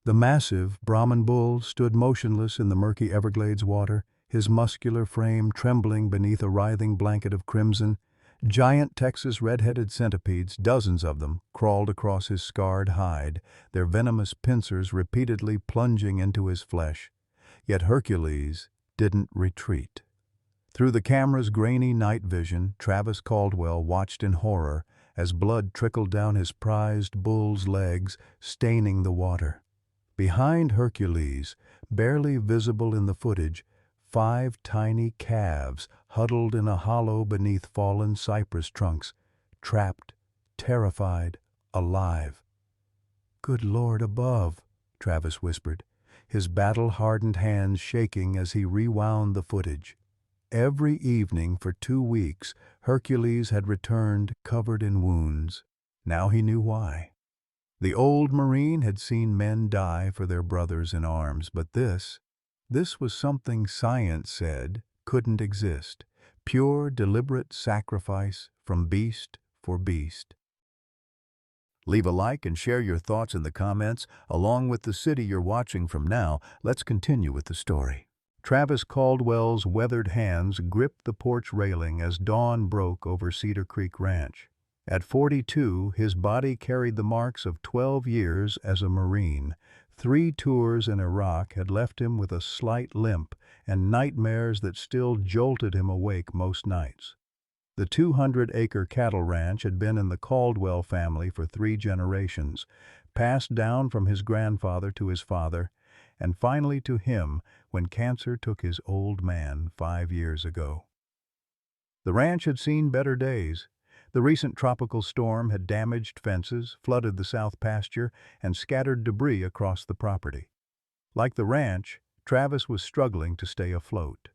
The massive Brahman bull stood motionless in the murky Everglades water, his muscular frame trembling beneath a writhing blanket of crimson. Giant Texas red-headed centipedes, dozens of them, crawled across his scarred hide, their venomous pincers repeatedly plunging into his flesh. Yet Hercules didn't retreat. Through the camera's grainy night vision, Travis Caldwell watched in horror as blood trickled down his prized bull's legs, staining the water. Behind Hercules, barely visible in the footage, 5 tiny calves huddled in a hollow beneath fallen cypress trunks, trapped, terrified, alive. "Good Lord above," Travis whispered, his battle-hardened hands shaking as he rewound the footage. Every evening for 2 weeks, Hercules had returned covered in wounds. Now he knew why. The old Marine had seen men die for their brothers in arms, but this was something science said couldn't exist. Pure, deliberate sacrifice from beast for beast. Leave a like and share your thoughts in the comments, along with the city you're watching from now. Let's continue with the story. Travis Caldwell's weathered hands gripped the porch railing as dawn broke over Cedar Creek Ranch. At 42, his body carried the marks of 12 years as a Marine. 3 tours in Iraq had left him with a slight limp and nightmares that still jolted him awake most nights. The 200-acre cattle ranch had been in the Caldwell family for 3 generations, passed down from his grandfather to his father, and finally to him when cancer took his old man 5 years ago. The ranch had seen better days. The recent tropical storm had damaged fences, flooded the south pasture, and scattered debris across the property. Like the ranch, Travis was struggling to stay afloat.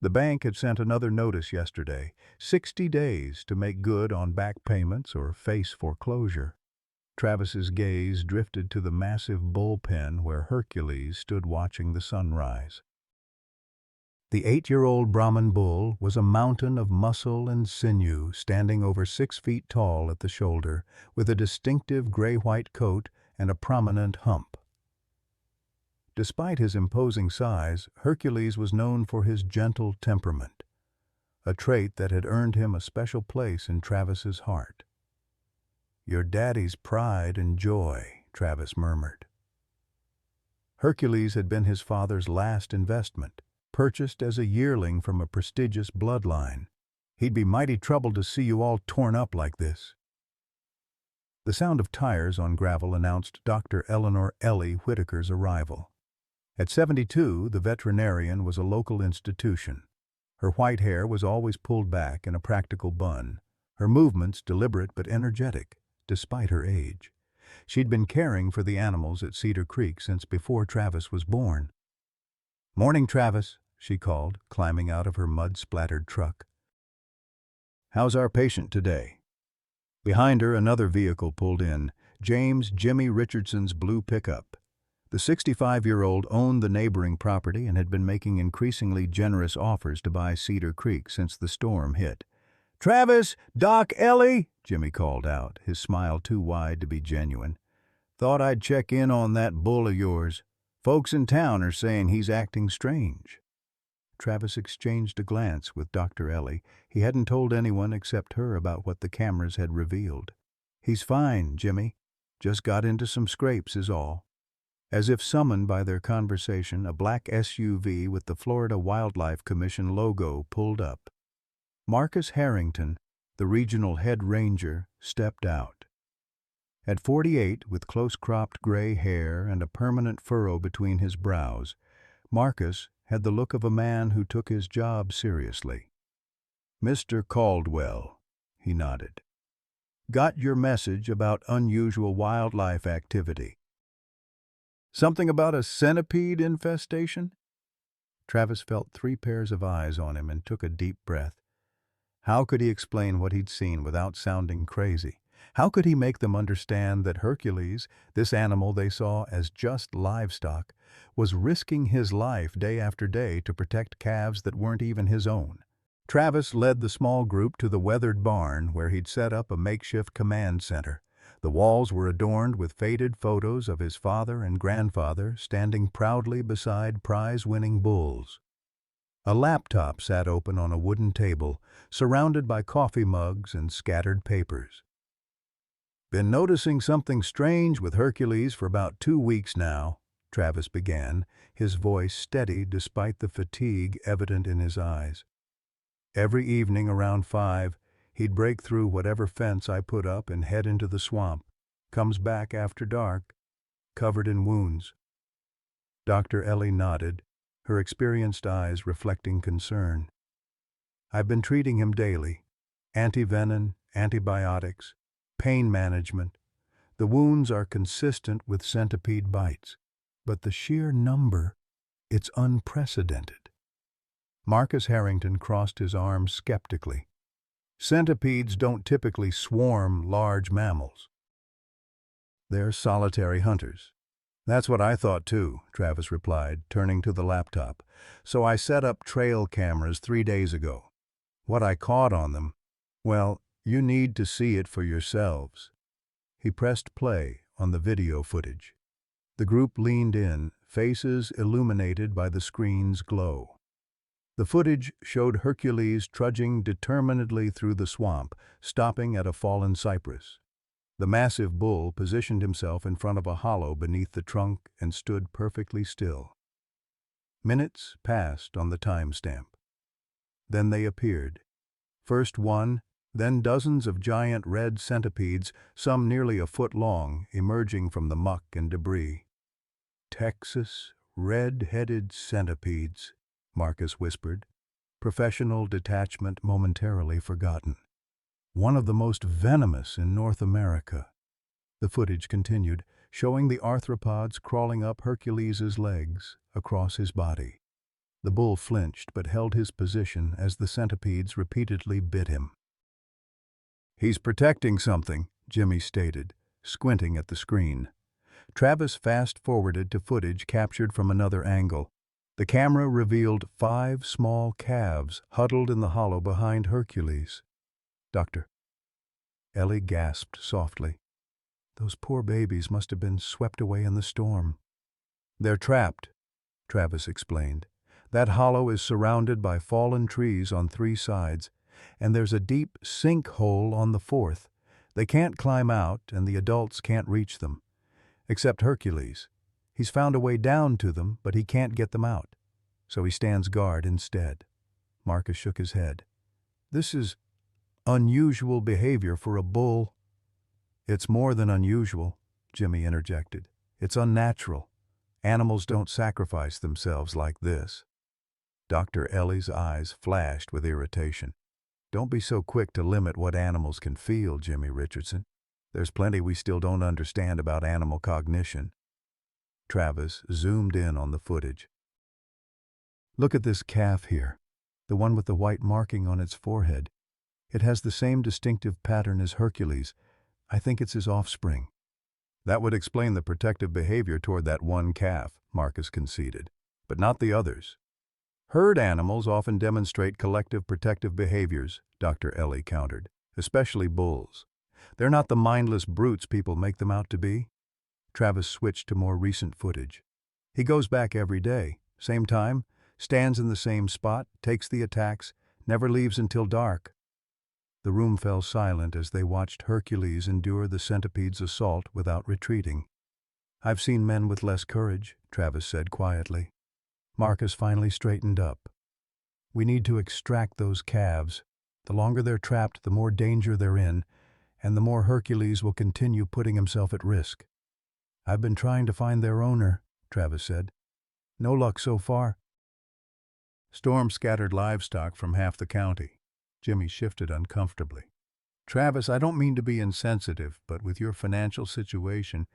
The bank had sent another notice yesterday, 60 days to make good on back payments or face foreclosure. Travis's gaze drifted to the massive bullpen where Hercules stood watching the sunrise. The 8-year-old Brahman bull was a mountain of muscle and sinew, standing over 6 feet tall at the shoulder, with a distinctive gray-white coat and a prominent hump. Despite his imposing size, Hercules was known for his gentle temperament, a trait that had earned him a special place in Travis's heart. "Your daddy's pride and joy," Travis murmured. Hercules had been his father's last investment, purchased as a yearling from a prestigious bloodline. "He'd be mighty troubled to see you all torn up like this." The sound of tires on gravel announced Dr. Eleanor Ellie Whitaker's arrival. At 72, the veterinarian was a local institution. Her white hair was always pulled back in a practical bun, her movements deliberate but energetic, despite her age. She'd been caring for the animals at Cedar Creek since before Travis was born. "Morning, Travis," she called, climbing out of her mud-splattered truck. "How's our patient today?" Behind her, another vehicle pulled in, James "Jimmy" Richardson's blue pickup. The 65-year-old owned the neighboring property and had been making increasingly generous offers to buy Cedar Creek since the storm hit. "Travis, Doc Ellie," Jimmy called out, his smile too wide to be genuine. "Thought I'd check in on that bull of yours. Folks in town are saying he's acting strange." Travis exchanged a glance with Dr. Ellie. He hadn't told anyone except her about what the cameras had revealed. "He's fine, Jimmy. Just got into some scrapes is all." As if summoned by their conversation, a black SUV with the Florida Wildlife Commission logo pulled up. Marcus Harrington, the regional head ranger, stepped out. At 48, with close-cropped gray hair and a permanent furrow between his brows, Marcus had the look of a man who took his job seriously. "Mr. Caldwell," he nodded. "Got your message about unusual wildlife activity." "Something about a centipede infestation?" Travis felt 3 pairs of eyes on him and took a deep breath. How could he explain what he'd seen without sounding crazy? How could he make them understand that Hercules, this animal they saw as just livestock, was risking his life day after day to protect calves that weren't even his own? Travis led the small group to the weathered barn where he'd set up a makeshift command center. The walls were adorned with faded photos of his father and grandfather standing proudly beside prize-winning bulls. A laptop sat open on a wooden table, surrounded by coffee mugs and scattered papers. "Been noticing something strange with Hercules for about 2 weeks now," Travis began, his voice steady despite the fatigue evident in his eyes. "Every evening around 5, he'd break through whatever fence I put up and head into the swamp. Comes back after dark, covered in wounds." Dr. Ellie nodded, her experienced eyes reflecting concern. "I've been treating him daily. Antivenin, antibiotics, pain management. The wounds are consistent with centipede bites. But the sheer number, it's unprecedented." Marcus Harrington crossed his arms skeptically. "Centipedes don't typically swarm large mammals. They're solitary hunters." "That's what I thought too," Travis replied, turning to the laptop. "So I set up trail cameras 3 days ago. What I caught on them, well, you need to see it for yourselves." He pressed play on the video footage. The group leaned in, faces illuminated by the screen's glow. The footage showed Hercules trudging determinedly through the swamp, stopping at a fallen cypress. The massive bull positioned himself in front of a hollow beneath the trunk and stood perfectly still. Minutes passed on the timestamp. Then they appeared. First one, then dozens of giant red centipedes, some nearly a foot long, emerging from the muck and debris. "Texas red-headed centipedes," Marcus whispered, professional detachment momentarily forgotten. "One of the most venomous in North America." The footage continued, showing the arthropods crawling up Hercules's legs, across his body. The bull flinched but held his position as the centipedes repeatedly bit him. "He's protecting something," Jimmy stated, squinting at the screen. Travis fast-forwarded to footage captured from another angle. The camera revealed 5 small calves huddled in the hollow behind Hercules. "Doctor." Ellie gasped softly. "Those poor babies must have been swept away in the storm." "They're trapped," Travis explained. "That hollow is surrounded by fallen trees on 3 sides, and there's a deep sinkhole on the 4th. They can't climb out, and the adults can't reach them. Except Hercules. He's found a way down to them, but he can't get them out. So he stands guard instead." Marcus shook his head. "This is unusual behavior for a bull." "It's more than unusual," Jimmy interjected. "It's unnatural. Animals don't sacrifice themselves like this." Dr. Ellie's eyes flashed with irritation. "Don't be so quick to limit what animals can feel, Jimmy Richardson. There's plenty we still don't understand about animal cognition." Travis zoomed in on the footage. "Look at this calf here, the one with the white marking on its forehead. It has the same distinctive pattern as Hercules. I think it's his offspring." "That would explain the protective behavior toward that one calf," Marcus conceded, "but not the others." "Herd animals often demonstrate collective protective behaviors," Dr. Ellie countered, "especially bulls. They're not the mindless brutes people make them out to be." Travis switched to more recent footage. "He goes back every day, same time, stands in the same spot, takes the attacks, never leaves until dark." The room fell silent as they watched Hercules endure the centipede's assault without retreating. "I've seen men with less courage," Travis said quietly. Marcus finally straightened up. "We need to extract those calves. The longer they're trapped, the more danger they're in, and the more Hercules will continue putting himself at risk." "I've been trying to find their owner," Travis said. "No luck so far." "Storm scattered livestock from half the county." Jimmy shifted uncomfortably. "Travis, I don't mean to be insensitive, but with your financial situation,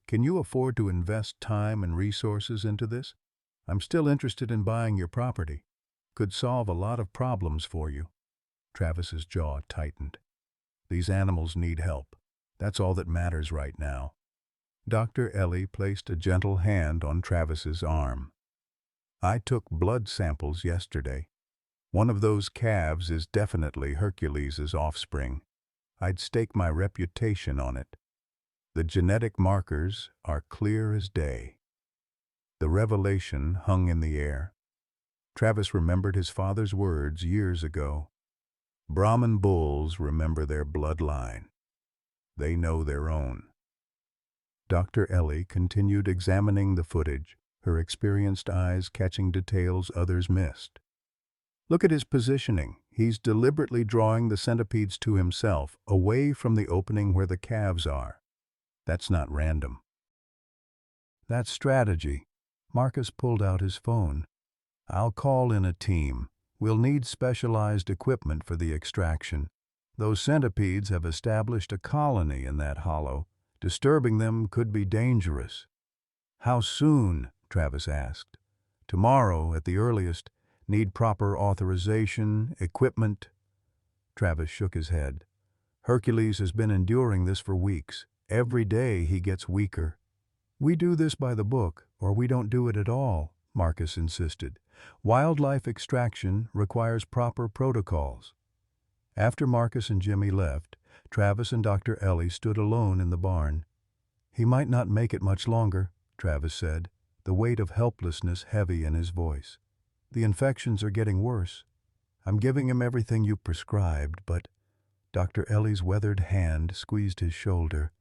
can you afford to invest time and resources into this? I'm still interested in buying your property. Could solve a lot of problems for you." Travis's jaw tightened. "These animals need help. That's all that matters right now." Dr. Ellie placed a gentle hand on Travis's arm. "I took blood samples yesterday. One of those calves is definitely Hercules's offspring. I'd stake my reputation on it." The genetic markers are clear as day. The revelation hung in the air. Travis remembered his father's words years ago. Brahman bulls remember their bloodline. They know their own. Dr. Ellie continued examining the footage, her experienced eyes catching details others missed. Look at his positioning. He's deliberately drawing the centipedes to himself, away from the opening where the calves are. That's not random. That's strategy. Marcus pulled out his phone. I'll call in a team. We'll need specialized equipment for the extraction. Those centipedes have established a colony in that hollow. Disturbing them could be dangerous. How soon? Travis asked. Tomorrow, at the earliest. Need proper authorization, equipment. Travis shook his head. Hercules has been enduring this for weeks. Every day he gets weaker. We do this by the book, or we don't do it at all, Marcus insisted. Wildlife extraction requires proper protocols. After Marcus and Jimmy left, Travis and Dr. Ellie stood alone in the barn. He might not make it much longer, Travis said, the weight of helplessness heavy in his voice. The infections are getting worse. I'm giving him everything you prescribed, but Dr. Ellie's weathered hand squeezed his shoulder.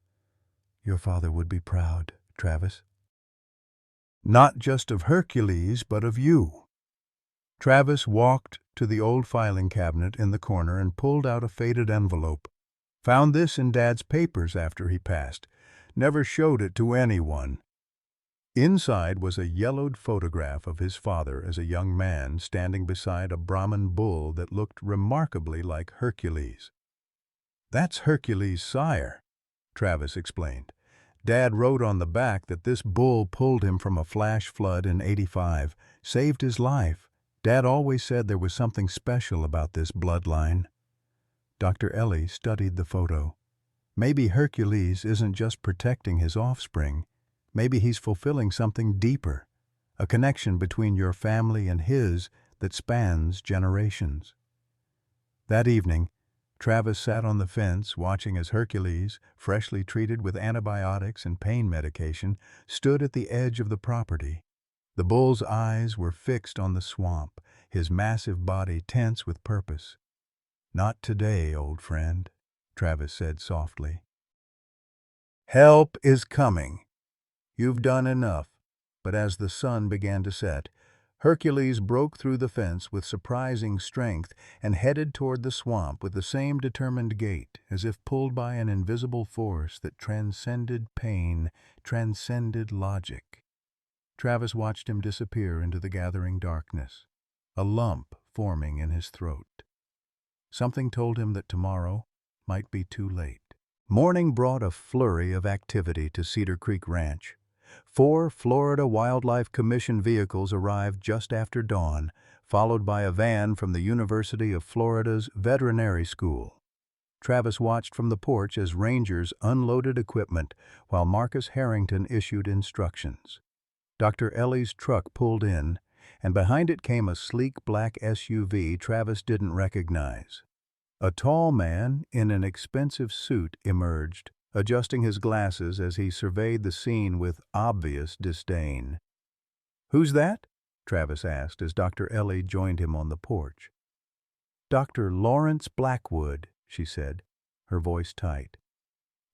Your father would be proud, Travis. Not just of Hercules, but of you. Travis walked to the old filing cabinet in the corner and pulled out a faded envelope. Found this in Dad's papers after he passed. Never showed it to anyone. Inside was a yellowed photograph of his father as a young man standing beside a Brahman bull that looked remarkably like Hercules. That's Hercules' sire, Travis explained. Dad wrote on the back that this bull pulled him from a flash flood in '85, saved his life. Dad always said there was something special about this bloodline. Dr. Ellie studied the photo. Maybe Hercules isn't just protecting his offspring. Maybe he's fulfilling something deeper, a connection between your family and his that spans generations. That evening, Travis sat on the fence watching as Hercules, freshly treated with antibiotics and pain medication, stood at the edge of the property. The bull's eyes were fixed on the swamp, his massive body tense with purpose. Not today, old friend, Travis said softly. Help is coming. You've done enough. But as the sun began to set, Hercules broke through the fence with surprising strength and headed toward the swamp with the same determined gait, as if pulled by an invisible force that transcended pain, transcended logic. Travis watched him disappear into the gathering darkness, a lump forming in his throat. Something told him that tomorrow might be too late. Morning brought a flurry of activity to Cedar Creek Ranch. 4 Florida Wildlife Commission vehicles arrived just after dawn, followed by a van from the University of Florida's Veterinary School. Travis watched from the porch as rangers unloaded equipment while Marcus Harrington issued instructions. Dr. Ellie's truck pulled in, and behind it came a sleek black SUV Travis didn't recognize. A tall man in an expensive suit emerged, adjusting his glasses as he surveyed the scene with obvious disdain. "Who's that?" Travis asked as Dr. Ellie joined him on the porch. "Dr. Lawrence Blackwood," she said, her voice tight.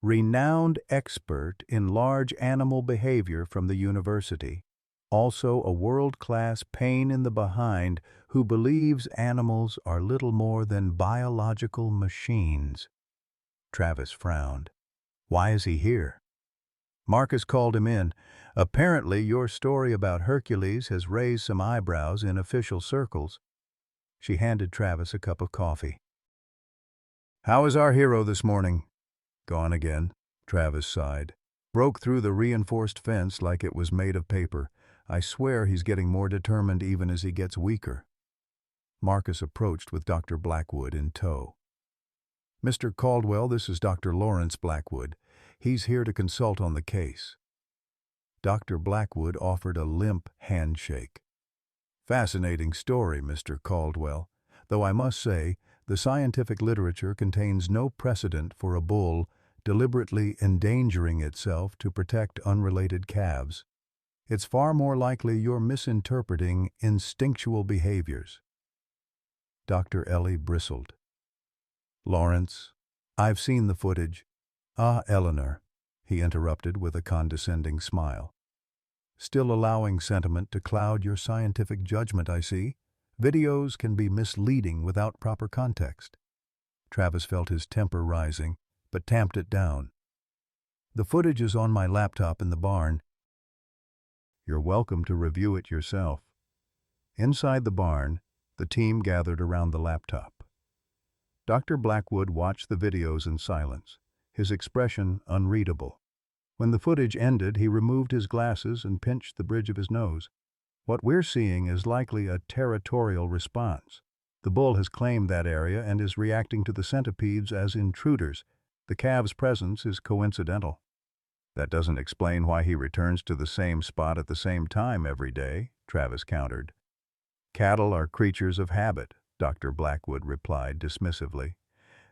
"Renowned expert in large animal behavior from the university. Also a world-class pain in the behind who believes animals are little more than biological machines." Travis frowned. "Why is he here?" "Marcus called him in. Apparently your story about Hercules has raised some eyebrows in official circles." She handed Travis a cup of coffee. "How is our hero this morning?" "Gone again," Travis sighed. "Broke through the reinforced fence like it was made of paper. I swear he's getting more determined even as he gets weaker." Marcus approached with Dr. Blackwood in tow. "Mr. Caldwell, this is Dr. Lawrence Blackwood. He's here to consult on the case." Dr. Blackwood offered a limp handshake. "Fascinating story, Mr. Caldwell, though I must say the scientific literature contains no precedent for a bull deliberately endangering itself to protect unrelated calves. It's far more likely you're misinterpreting instinctual behaviors. Dr. Ellie bristled. Lawrence, I've seen the footage. Ah, Eleanor, he interrupted with a condescending smile. Still allowing sentiment to cloud your scientific judgment, I see. Videos can be misleading without proper context. Travis felt his temper rising, but tamped it down. The footage is on my laptop in the barn. You're welcome to review it yourself. Inside the barn, the team gathered around the laptop. Dr. Blackwood watched the videos in silence, his expression unreadable. When the footage ended, he removed his glasses and pinched the bridge of his nose. What we're seeing is likely a territorial response. The bull has claimed that area and is reacting to the centipedes as intruders. The calve's presence is coincidental. That doesn't explain why he returns to the same spot at the same time every day, Travis countered. Cattle are creatures of habit, Dr. Blackwood replied dismissively.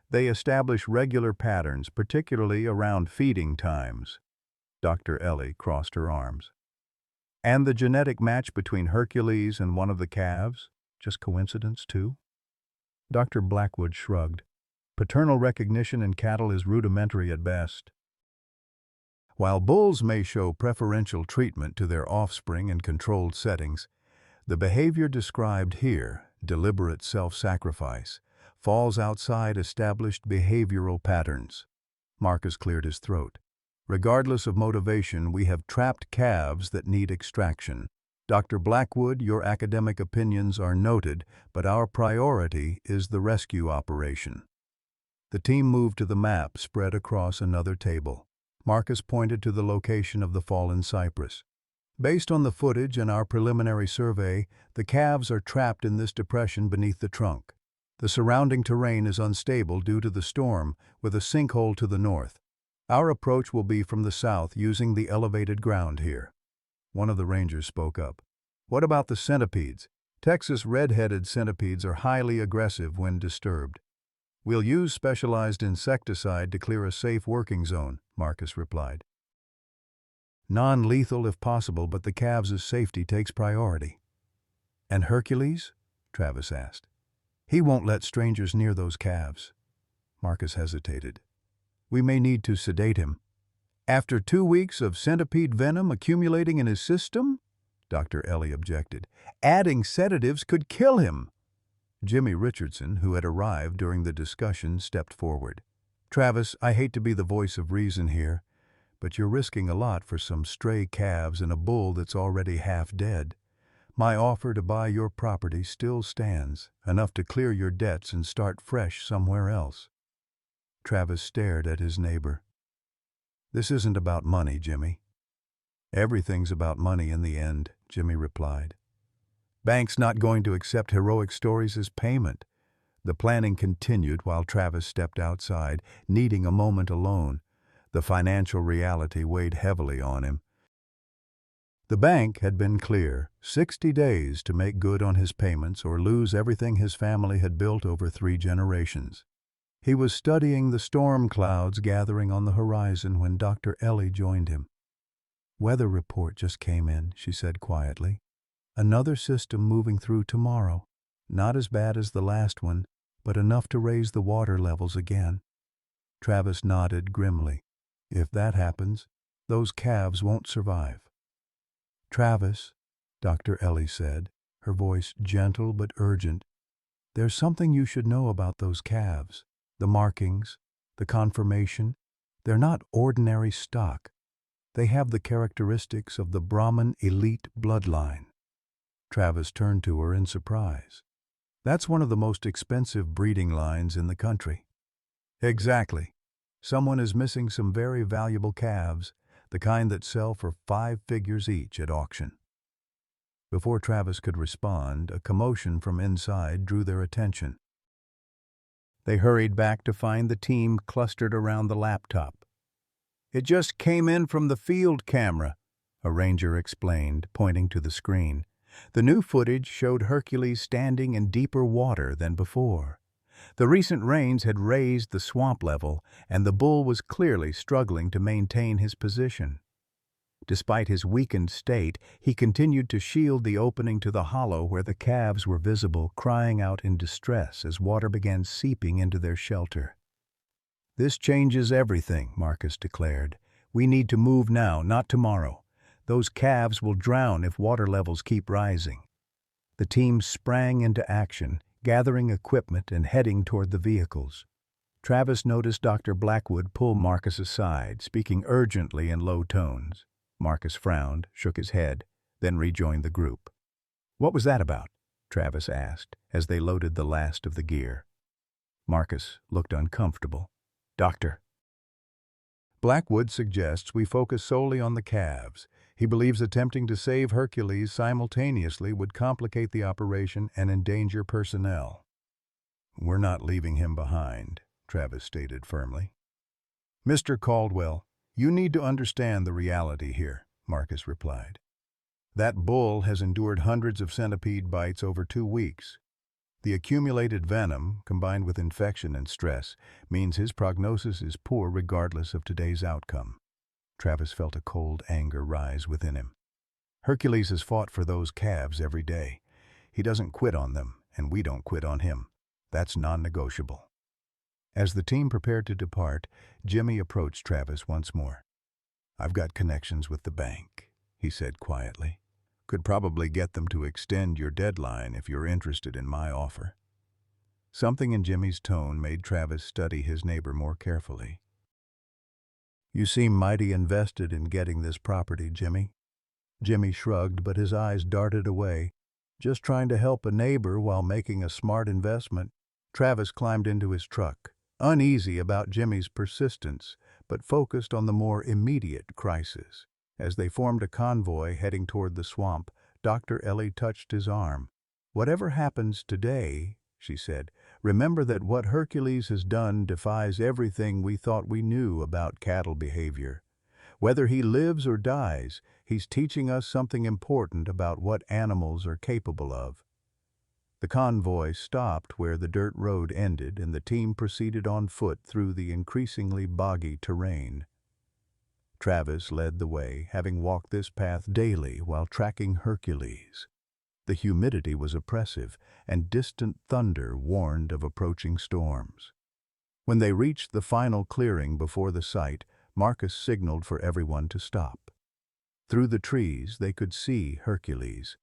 They establish regular patterns, particularly around feeding times. Dr. Ellie crossed her arms. And the genetic match between Hercules and one of the calves? Just coincidence, too? Dr. Blackwood shrugged. Paternal recognition in cattle is rudimentary at best. While bulls may show preferential treatment to their offspring in controlled settings, the behavior described here, deliberate self-sacrifice, falls outside established behavioral patterns. Marcus cleared his throat. Regardless of motivation, we have trapped calves that need extraction. Dr. Blackwood, your academic opinions are noted, but our priority is the rescue operation. The team moved to the map spread across another table. Marcus pointed to the location of the fallen cypress. Based on the footage and our preliminary survey, the calves are trapped in this depression beneath the trunk. The surrounding terrain is unstable due to the storm, with a sinkhole to the north. Our approach will be from the south using the elevated ground here. One of the rangers spoke up. What about the centipedes? Texas red-headed centipedes are highly aggressive when disturbed. We'll use specialized insecticide to clear a safe working zone, Marcus replied. Non-lethal if possible, but the calves' safety takes priority. And Hercules? Travis asked. He won't let strangers near those calves. Marcus hesitated. We may need to sedate him. After 2 weeks of centipede venom accumulating in his system? Dr. Ellie objected. Adding sedatives could kill him. Jimmy Richardson, who had arrived during the discussion, stepped forward. Travis, I hate to be the voice of reason here, but you're risking a lot for some stray calves and a bull that's already half dead. My offer to buy your property still stands, enough to clear your debts and start fresh somewhere else. Travis stared at his neighbor. This isn't about money, Jimmy. Everything's about money in the end, Jimmy replied. Bank's not going to accept heroic stories as payment. The planning continued while Travis stepped outside, needing a moment alone. The financial reality weighed heavily on him. The bank had been clear, 60 days to make good on his payments or lose everything his family had built over 3 generations. He was studying the storm clouds gathering on the horizon when Dr. Ellie joined him. Weather report just came in, she said quietly. Another system moving through tomorrow. Not as bad as the last one, but enough to raise the water levels again. Travis nodded grimly. If that happens, those calves won't survive. Travis, Dr. Ellie said, her voice gentle but urgent, there's something you should know about those calves. The markings, the conformation, they're not ordinary stock. They have the characteristics of the Brahmin elite bloodline. Travis turned to her in surprise. That's one of the most expensive breeding lines in the country. Exactly. Someone is missing some very valuable calves, the kind that sell for 5 figures each at auction. Before Travis could respond, a commotion from inside drew their attention. They hurried back to find the team clustered around the laptop. It just came in from the field camera, a ranger explained, pointing to the screen. The new footage showed Hercules standing in deeper water than before. The recent rains had raised the swamp level, and the bull was clearly struggling to maintain his position. Despite his weakened state, he continued to shield the opening to the hollow where the calves were visible, crying out in distress as water began seeping into their shelter. "This changes everything," Marcus declared. "We need to move now, not tomorrow. Those calves will drown if water levels keep rising." The team sprang into action, gathering equipment and heading toward the vehicles. Travis noticed Dr. Blackwood pull Marcus aside, speaking urgently in low tones. Marcus frowned, shook his head, then rejoined the group. "What was that about?" Travis asked, as they loaded the last of the gear. Marcus looked uncomfortable. "Doctor." "Blackwood suggests we focus solely on the calves. He believes attempting to save Hercules simultaneously would complicate the operation and endanger personnel." "We're not leaving him behind," Travis stated firmly. "Mr. Caldwell, you need to understand the reality here," Marcus replied. "That bull has endured hundreds of centipede bites over 2 weeks. The accumulated venom, combined with infection and stress, means his prognosis is poor regardless of today's outcome." Travis felt a cold anger rise within him. "Hercules has fought for those calves every day. He doesn't quit on them, and we don't quit on him. That's non-negotiable." As the team prepared to depart, Jimmy approached Travis once more. "I've got connections with the bank," he said quietly. "Could probably get them to extend your deadline if you're interested in my offer." Something in Jimmy's tone made Travis study his neighbor more carefully. "You seem mighty invested in getting this property, Jimmy." Jimmy shrugged, but his eyes darted away. "Just trying to help a neighbor while making a smart investment." Travis climbed into his truck, uneasy about Jimmy's persistence, but focused on the more immediate crisis. As they formed a convoy heading toward the swamp, Dr. Ellie touched his arm. "Whatever happens today," she said, "remember that what Hercules has done defies everything we thought we knew about cattle behavior. Whether he lives or dies, he's teaching us something important about what animals are capable of." The convoy stopped where the dirt road ended, and the team proceeded on foot through the increasingly boggy terrain. Travis led the way, having walked this path daily while tracking Hercules. The humidity was oppressive, and distant thunder warned of approaching storms. When they reached the final clearing before the site, Marcus signaled for everyone to stop. Through the trees, they could see Hercules.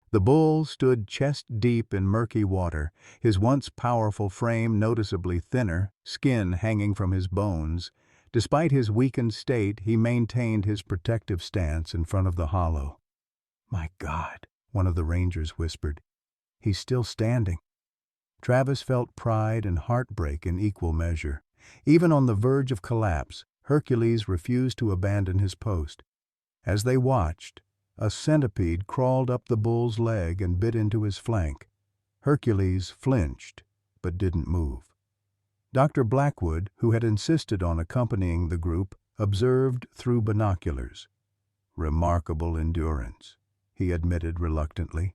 The bull stood chest-deep in murky water, his once powerful frame noticeably thinner, skin hanging from his bones. Despite his weakened state, he maintained his protective stance in front of the hollow. "My God," one of the rangers whispered. "He's still standing." Travis felt pride and heartbreak in equal measure. Even on the verge of collapse, Hercules refused to abandon his post. As they watched, a centipede crawled up the bull's leg and bit into his flank. Hercules flinched, but didn't move. Dr. Blackwood, who had insisted on accompanying the group, observed through binoculars. "Remarkable endurance," he admitted reluctantly,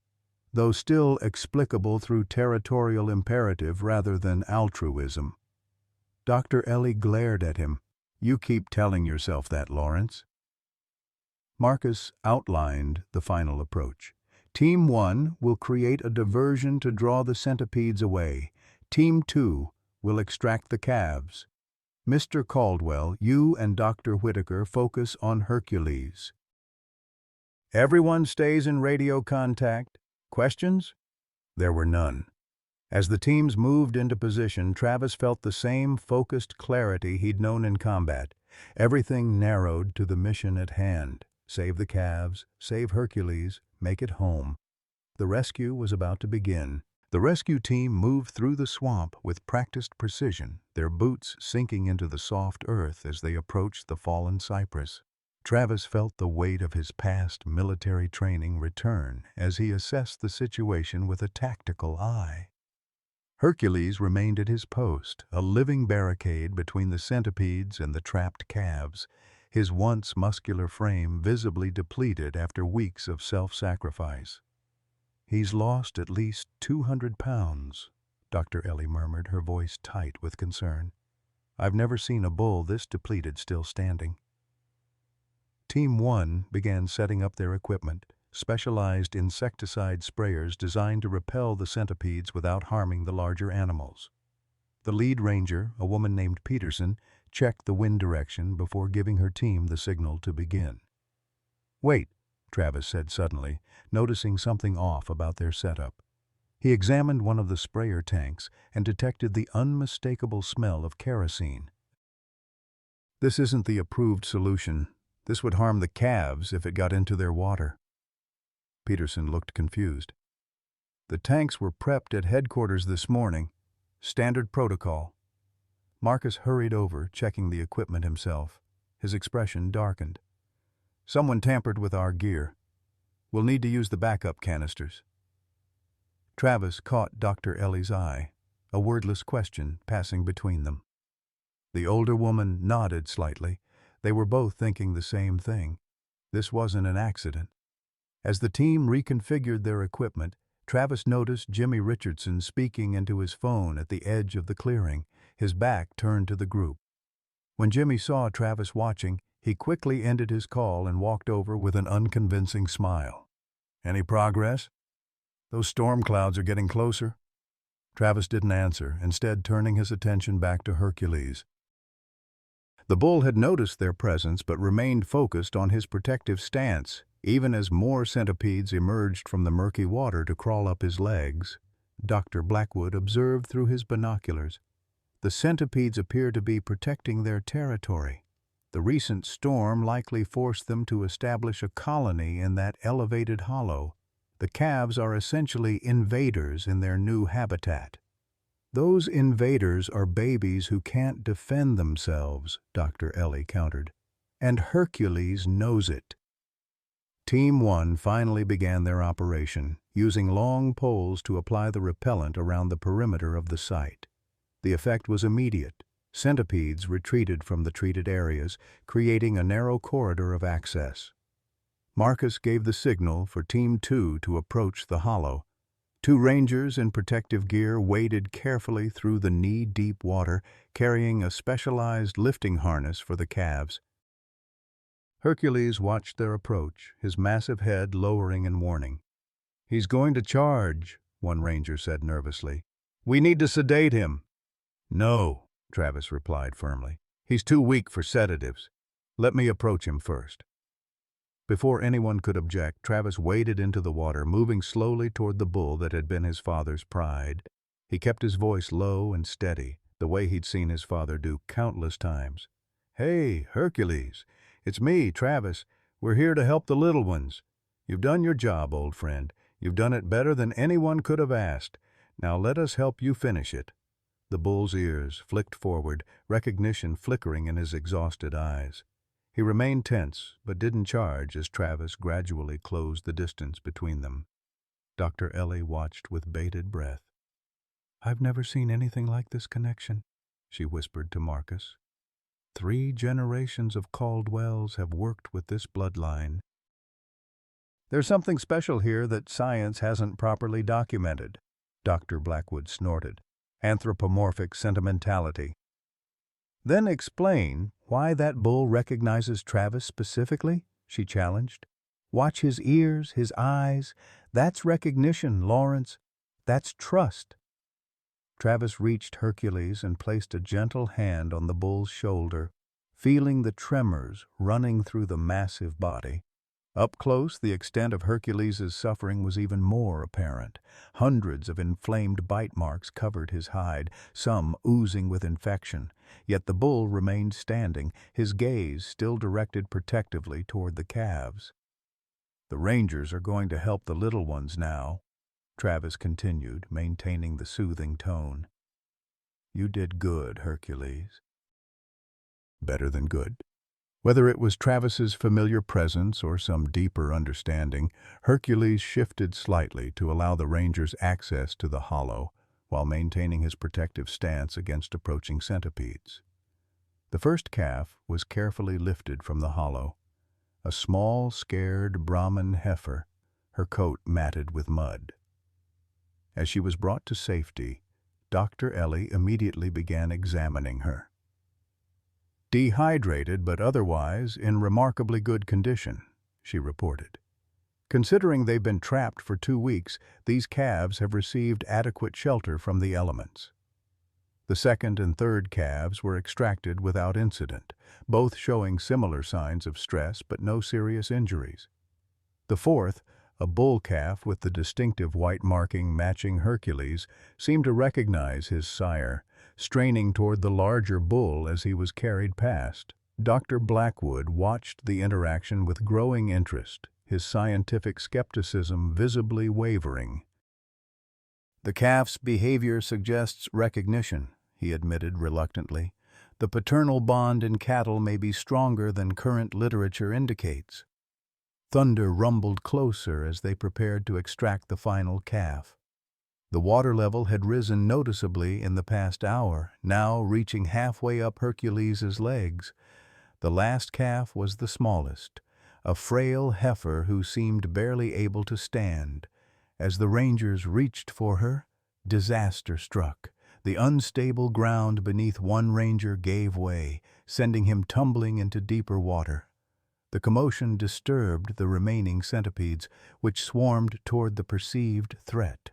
though still explicable through territorial imperative rather than altruism. Dr. Ellie glared at him. "You keep telling yourself that, Lawrence." Marcus outlined the final approach. Team 1 will create a diversion to draw the centipedes away. Team 2 will extract the calves. Mr. Caldwell, you and Dr. Whitaker focus on Hercules. Everyone stays in radio contact. Questions? There were none. As the teams moved into position, Travis felt the same focused clarity he'd known in combat. Everything narrowed to the mission at hand. Save the calves, save Hercules, make it home. The rescue was about to begin. The rescue team moved through the swamp with practiced precision, their boots sinking into the soft earth as they approached the fallen cypress. Travis felt the weight of his past military training return as he assessed the situation with a tactical eye. Hercules remained at his post, a living barricade between the centipedes and the trapped calves, his once muscular frame visibly depleted after weeks of self-sacrifice. "He's lost at least 200 pounds," Dr. Ellie murmured, her voice tight with concern. "I've never seen a bull this depleted still standing." Team 1 began setting up their equipment, specialized insecticide sprayers designed to repel the centipedes without harming the larger animals. The lead ranger, a woman named Peterson, checked the wind direction before giving her team the signal to begin. "Wait," Travis said suddenly, noticing something off about their setup. He examined one of the sprayer tanks and detected the unmistakable smell of kerosene. "This isn't the approved solution. This would harm the calves if it got into their water." Peterson looked confused. "The tanks were prepped at headquarters this morning. Standard protocol." Marcus hurried over, checking the equipment himself. His expression darkened. "Someone tampered with our gear. We'll need to use the backup canisters." Travis caught Dr. Ellie's eye, a wordless question passing between them. The older woman nodded slightly. They were both thinking the same thing. This wasn't an accident. As the team reconfigured their equipment, Travis noticed Jimmy Richardson speaking into his phone at the edge of the clearing, his back turned to the group. When Jimmy saw Travis watching, he quickly ended his call and walked over with an unconvincing smile. "Any progress? Those storm clouds are getting closer." Travis didn't answer, instead turning his attention back to Hercules. The bull had noticed their presence but remained focused on his protective stance, even as more centipedes emerged from the murky water to crawl up his legs. Dr. Blackwood observed through his binoculars. The centipedes appear to be protecting their territory. The recent storm likely forced them to establish a colony in that elevated hollow. The calves are essentially invaders in their new habitat. "Those invaders are babies who can't defend themselves," Dr. Ellie countered. "And Hercules knows it." Team 1 finally began their operation, using long poles to apply the repellent around the perimeter of the site. The effect was immediate. Centipedes retreated from the treated areas, creating a narrow corridor of access. Marcus gave the signal for Team 2 to approach the hollow. Two rangers in protective gear waded carefully through the knee-deep water, carrying a specialized lifting harness for the calves. Hercules watched their approach, his massive head lowering in warning. "He's going to charge," one ranger said nervously. "We need to sedate him." "No," Travis replied firmly. "He's too weak for sedatives. Let me approach him first." Before anyone could object, Travis waded into the water, moving slowly toward the bull that had been his father's pride. He kept his voice low and steady, the way he'd seen his father do countless times. "Hey, Hercules, it's me, Travis. We're here to help the little ones. You've done your job, old friend. You've done it better than anyone could have asked. Now let us help you finish it." The bull's ears flicked forward, recognition flickering in his exhausted eyes. He remained tense, but didn't charge as Travis gradually closed the distance between them. Dr. Ellie watched with bated breath. "I've never seen anything like this connection," she whispered to Marcus. 3 generations of Caldwells have worked with this bloodline. "There's something special here that science hasn't properly documented," Dr. Blackwood snorted. "Anthropomorphic sentimentality." "Then explain why that bull recognizes Travis specifically," she challenged. "Watch his ears, his eyes. That's recognition, Lawrence. That's trust." Travis reached Hercules and placed a gentle hand on the bull's shoulder, feeling the tremors running through the massive body. Up close, the extent of Hercules's suffering was even more apparent. Hundreds of inflamed bite marks covered his hide, some oozing with infection. Yet the bull remained standing, his gaze still directed protectively toward the calves. "The rangers are going to help the little ones now," Travis continued, maintaining the soothing tone. "You did good, Hercules." Better than good. Whether it was Travis's familiar presence or some deeper understanding, Hercules shifted slightly to allow the rangers access to the hollow, while maintaining his protective stance against approaching centipedes. The first calf was carefully lifted from the hollow, a small, scared Brahman heifer, her coat matted with mud. As she was brought to safety, Dr. Ellie immediately began examining her. "Dehydrated, but otherwise in remarkably good condition," she reported. "Considering they've been trapped for 2 weeks, these calves have received adequate shelter from the elements." The second and third calves were extracted without incident, both showing similar signs of stress but no serious injuries. The fourth, a bull calf with the distinctive white marking matching Hercules, seemed to recognize his sire, straining toward the larger bull as he was carried past. Dr. Blackwood watched the interaction with growing interest, his scientific skepticism visibly wavering. "The calf's behavior suggests recognition," he admitted reluctantly. "The paternal bond in cattle may be stronger than current literature indicates." Thunder rumbled closer as they prepared to extract the final calf. The water level had risen noticeably in the past hour, now reaching halfway up Hercules's legs. The last calf was the smallest, a frail heifer who seemed barely able to stand. As the rangers reached for her, disaster struck. The unstable ground beneath one ranger gave way, sending him tumbling into deeper water. The commotion disturbed the remaining centipedes, which swarmed toward the perceived threat.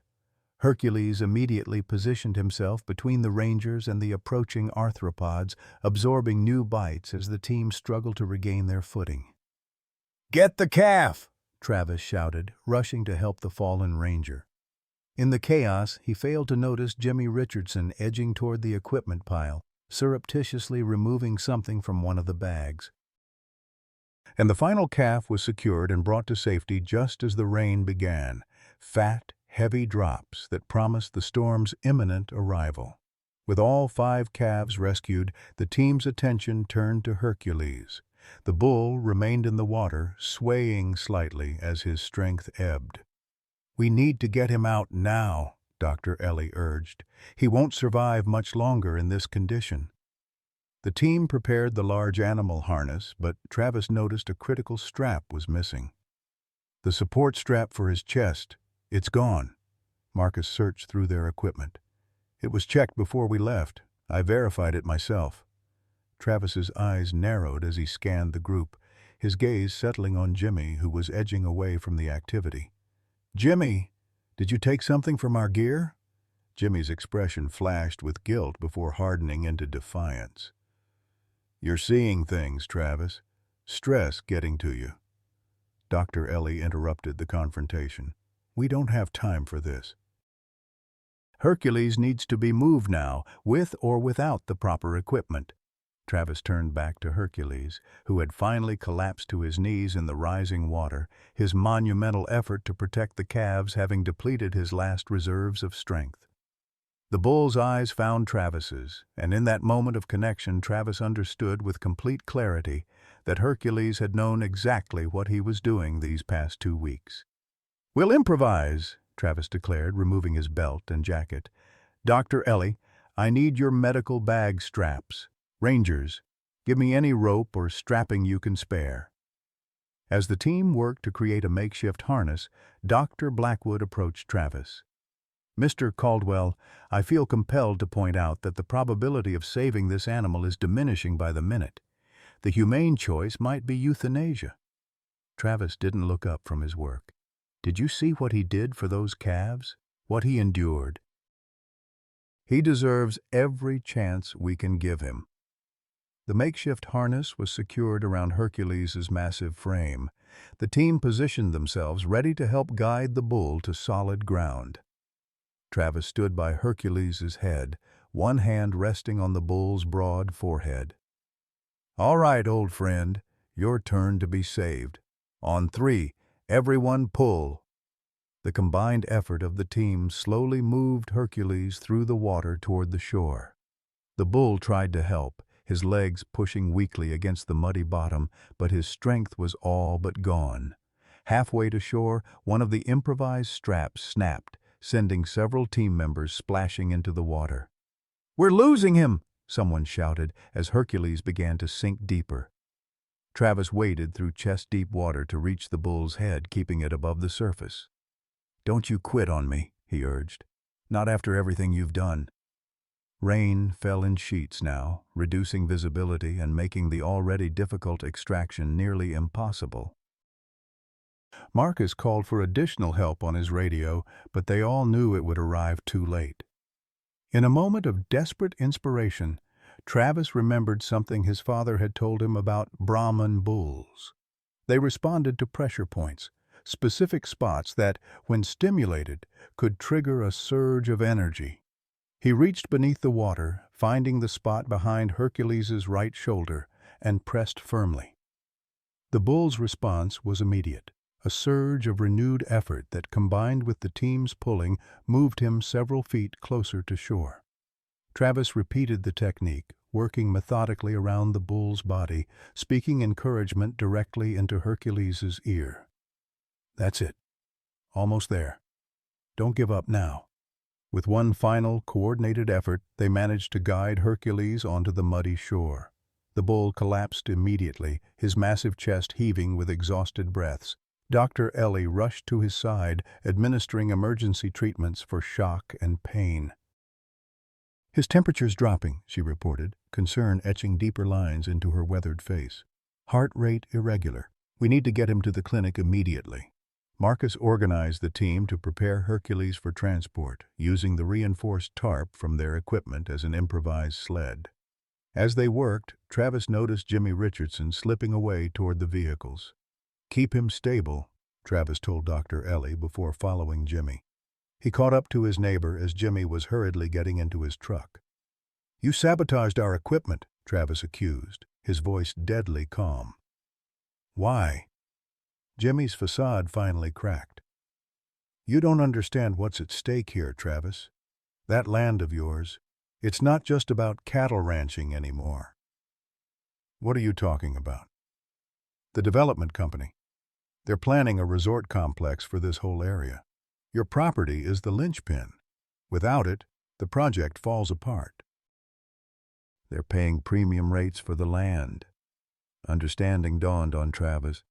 Hercules immediately positioned himself between the rangers and the approaching arthropods, absorbing new bites as the team struggled to regain their footing. "Get the calf!" Travis shouted, rushing to help the fallen ranger. In the chaos, he failed to notice Jimmy Richardson edging toward the equipment pile, surreptitiously removing something from one of the bags. And the final calf was secured and brought to safety just as the rain began, fat, heavy drops that promised the storm's imminent arrival. With all 5 calves rescued, the team's attention turned to Hercules. The bull remained in the water, swaying slightly as his strength ebbed. "We need to get him out now," Dr. Ellie urged. "He won't survive much longer in this condition." The team prepared the large animal harness, but Travis noticed a critical strap was missing. "The support strap for his chest. It's gone." Marcus searched through their equipment. "It was checked before we left. I verified it myself." Travis's eyes narrowed as he scanned the group, his gaze settling on Jimmy, who was edging away from the activity. "Jimmy, did you take something from our gear?" Jimmy's expression flashed with guilt before hardening into defiance. "You're seeing things, Travis. Stress getting to you." Dr. Ellie interrupted the confrontation. "We don't have time for this. Hercules needs to be moved now, with or without the proper equipment." Travis turned back to Hercules, who had finally collapsed to his knees in the rising water, his monumental effort to protect the calves having depleted his last reserves of strength. The bull's eyes found Travis's, and in that moment of connection Travis understood with complete clarity that Hercules had known exactly what he was doing these past 2 weeks. "We'll improvise," Travis declared, removing his belt and jacket. "Dr. Ellie, I need your medical bag straps. Rangers, give me any rope or strapping you can spare." As the team worked to create a makeshift harness, Dr. Blackwood approached Travis. "Mr. Caldwell, I feel compelled to point out that the probability of saving this animal is diminishing by the minute. The humane choice might be euthanasia." Travis didn't look up from his work. "Did you see what he did for those calves? What he endured? He deserves every chance we can give him." The makeshift harness was secured around Hercules's massive frame. The team positioned themselves ready to help guide the bull to solid ground. Travis stood by Hercules's head, one hand resting on the bull's broad forehead. "All right, old friend, your turn to be saved. On 3, everyone pull." The combined effort of the team slowly moved Hercules through the water toward the shore. The bull tried to help, his legs pushing weakly against the muddy bottom, but his strength was all but gone. Halfway to shore, one of the improvised straps snapped, sending several team members splashing into the water. "We're losing him!" someone shouted as Hercules began to sink deeper. Travis waded through chest-deep water to reach the bull's head, keeping it above the surface. "Don't you quit on me," he urged. "Not after everything you've done." Rain fell in sheets now, reducing visibility and making the already difficult extraction nearly impossible. Marcus called for additional help on his radio, but they all knew it would arrive too late. In a moment of desperate inspiration, Travis remembered something his father had told him about Brahman bulls. They responded to pressure points, specific spots that, when stimulated, could trigger a surge of energy. He reached beneath the water, finding the spot behind Hercules's right shoulder, and pressed firmly. The bull's response was immediate. A surge of renewed effort that, combined with the team's pulling, moved him several feet closer to shore. Travis repeated the technique, working methodically around the bull's body, speaking encouragement directly into Hercules's ear. "That's it. Almost there. Don't give up now." With one final, coordinated effort, they managed to guide Hercules onto the muddy shore. The bull collapsed immediately, his massive chest heaving with exhausted breaths. Dr. Ellie rushed to his side, administering emergency treatments for shock and pain. "His temperature's dropping," she reported, concern etching deeper lines into her weathered face. "Heart rate irregular. We need to get him to the clinic immediately." Marcus organized the team to prepare Hercules for transport, using the reinforced tarp from their equipment as an improvised sled. As they worked, Travis noticed Jimmy Richardson slipping away toward the vehicles. "Keep him stable," Travis told Dr. Ellie before following Jimmy. He caught up to his neighbor as Jimmy was hurriedly getting into his truck. "You sabotaged our equipment," Travis accused, his voice deadly calm. "Why?" Jimmy's facade finally cracked. "You don't understand what's at stake here, Travis. That land of yours, it's not just about cattle ranching anymore." "What are you talking about?" "The development company. They're planning a resort complex for this whole area. Your property is the linchpin. Without it, the project falls apart." "They're paying premium rates for the land." Understanding dawned on Travis.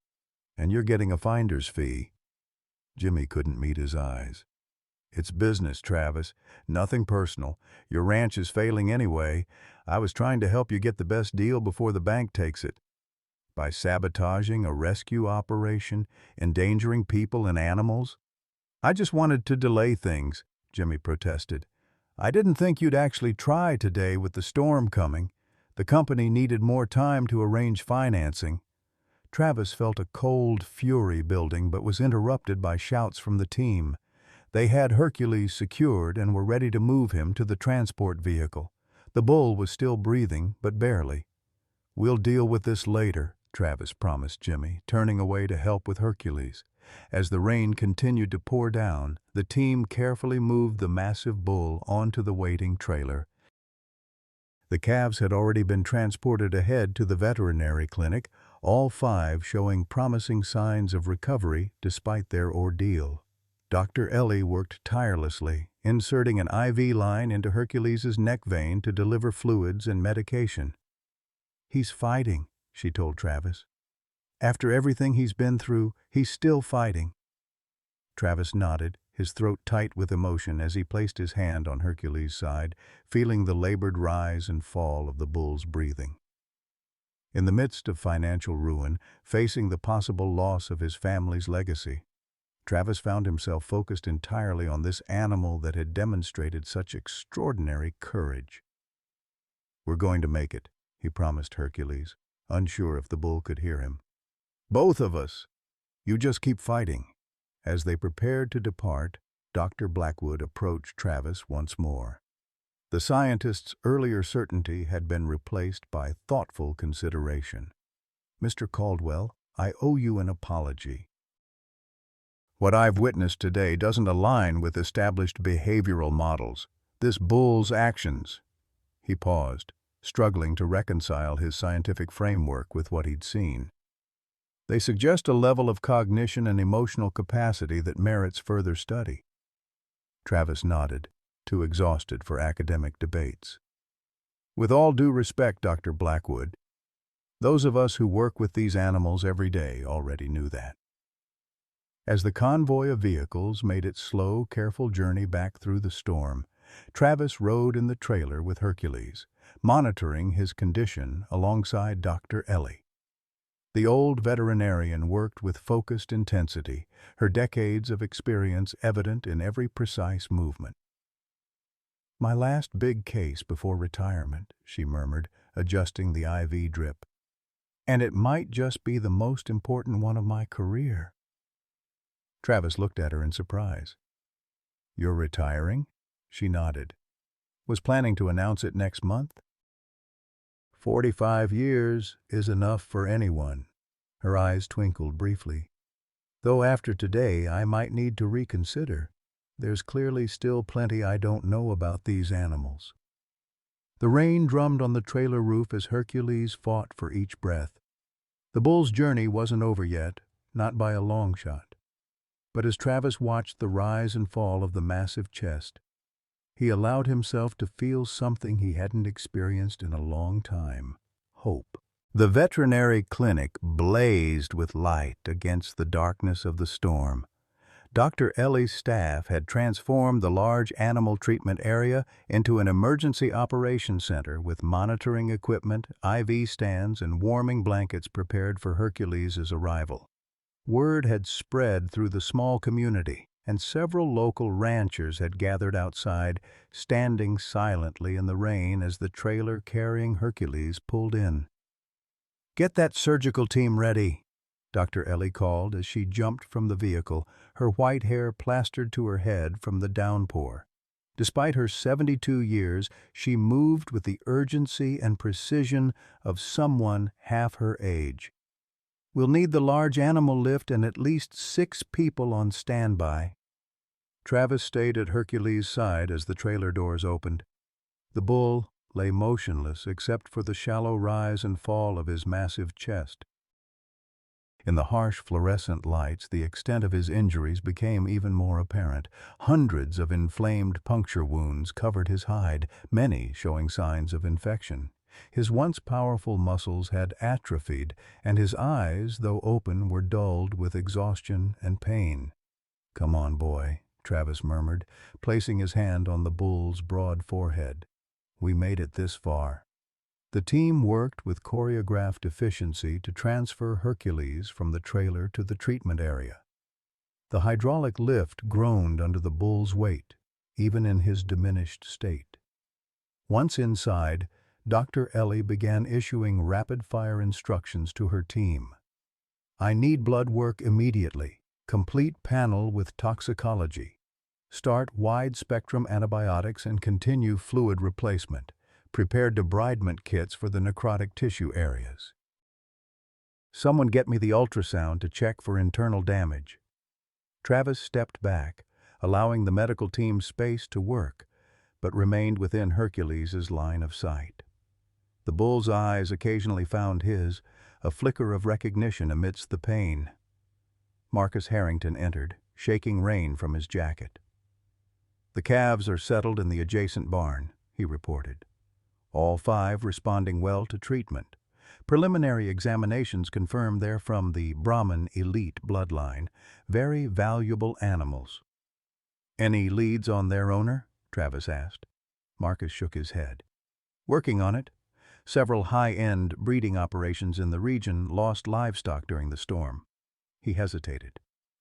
"And you're getting a finder's fee." Jimmy couldn't meet his eyes. "It's business, Travis. Nothing personal. Your ranch is failing anyway. I was trying to help you get the best deal before the bank takes it. By sabotaging a rescue operation, endangering people and animals?" "I just wanted to delay things," Jimmy protested. "I didn't think you'd actually try today with the storm coming. The company needed more time to arrange financing." Travis felt a cold fury building but was interrupted by shouts from the team. They had Hercules secured and were ready to move him to the transport vehicle. The bull was still breathing, but barely. "We'll deal with this later," Travis promised Jimmy, turning away to help with Hercules. As the rain continued to pour down, the team carefully moved the massive bull onto the waiting trailer. The calves had already been transported ahead to the veterinary clinic, all 5 showing promising signs of recovery despite their ordeal. Dr. Ellie worked tirelessly, inserting an IV line into Hercules's neck vein to deliver fluids and medication. "He's fighting," she told Travis. "After everything he's been through, he's still fighting." Travis nodded, his throat tight with emotion as he placed his hand on Hercules' side, feeling the labored rise and fall of the bull's breathing. In the midst of financial ruin, facing the possible loss of his family's legacy, Travis found himself focused entirely on this animal that had demonstrated such extraordinary courage. "We're going to make it," he promised Hercules, unsure if the bull could hear him. "Both of us. You just keep fighting." As they prepared to depart, Dr. Blackwood approached Travis once more. The scientist's earlier certainty had been replaced by thoughtful consideration. "Mr. Caldwell, I owe you an apology. What I've witnessed today doesn't align with established behavioral models. This bull's actions." He paused, struggling to reconcile his scientific framework with what he'd seen. "They suggest a level of cognition and emotional capacity that merits further study." Travis nodded, too exhausted for academic debates. "With all due respect, Dr. Blackwood, those of us who work with these animals every day already knew that." As the convoy of vehicles made its slow, careful journey back through the storm, Travis rode in the trailer with Hercules, monitoring his condition alongside Dr. Ellie. The old veterinarian worked with focused intensity, her decades of experience evident in every precise movement. "My last big case before retirement," she murmured, adjusting the IV drip. "And it might just be the most important one of my career." Travis looked at her in surprise. "You're retiring?" She nodded. "Was planning to announce it next month?" 45 years is enough for anyone." Her eyes twinkled briefly. "Though after today I might need to reconsider. There's clearly still plenty I don't know about these animals." The rain drummed on the trailer roof as Hercules fought for each breath. The bull's journey wasn't over yet, not by a long shot. But as Travis watched the rise and fall of the massive chest, he allowed himself to feel something he hadn't experienced in a long time: hope. The veterinary clinic blazed with light against the darkness of the storm. Dr. Ellie's staff had transformed the large animal treatment area into an emergency operations center with monitoring equipment, IV stands, and warming blankets prepared for Hercules' arrival. Word had spread through the small community, and several local ranchers had gathered outside, standing silently in the rain as the trailer carrying Hercules pulled in. "Get that surgical team ready," Dr. Ellie called as she jumped from the vehicle, her white hair plastered to her head from the downpour. Despite her 72 years, she moved with the urgency and precision of someone half her age. "We'll need the large animal lift and at least 6 people on standby." Travis stayed at Hercules' side as the trailer doors opened. The bull lay motionless except for the shallow rise and fall of his massive chest. In the harsh fluorescent lights, the extent of his injuries became even more apparent. Hundreds of inflamed puncture wounds covered his hide, many showing signs of infection. His once powerful muscles had atrophied, and his eyes, though open, were dulled with exhaustion and pain. "Come on, boy," Travis murmured, placing his hand on the bull's broad forehead. "We made it this far." The team worked with choreographed efficiency to transfer Hercules from the trailer to the treatment area. The hydraulic lift groaned under the bull's weight, even in his diminished state. Once inside, Dr. Ellie began issuing rapid-fire instructions to her team. "I need blood work immediately. Complete panel with toxicology. Start wide-spectrum antibiotics and continue fluid replacement. Prepare debridement kits for the necrotic tissue areas. Someone get me the ultrasound to check for internal damage." Travis stepped back, allowing the medical team space to work, but remained within Hercules' line of sight. The bull's eyes occasionally found his, a flicker of recognition amidst the pain. Marcus Harrington entered, shaking rain from his jacket. "The calves are settled in the adjacent barn," he reported. "All 5 responding well to treatment. Preliminary examinations confirm they're from the Brahmin elite bloodline, very valuable animals." "Any leads on their owner?" Travis asked. Marcus shook his head. "Working on it. Several high-end breeding operations in the region lost livestock during the storm." He hesitated.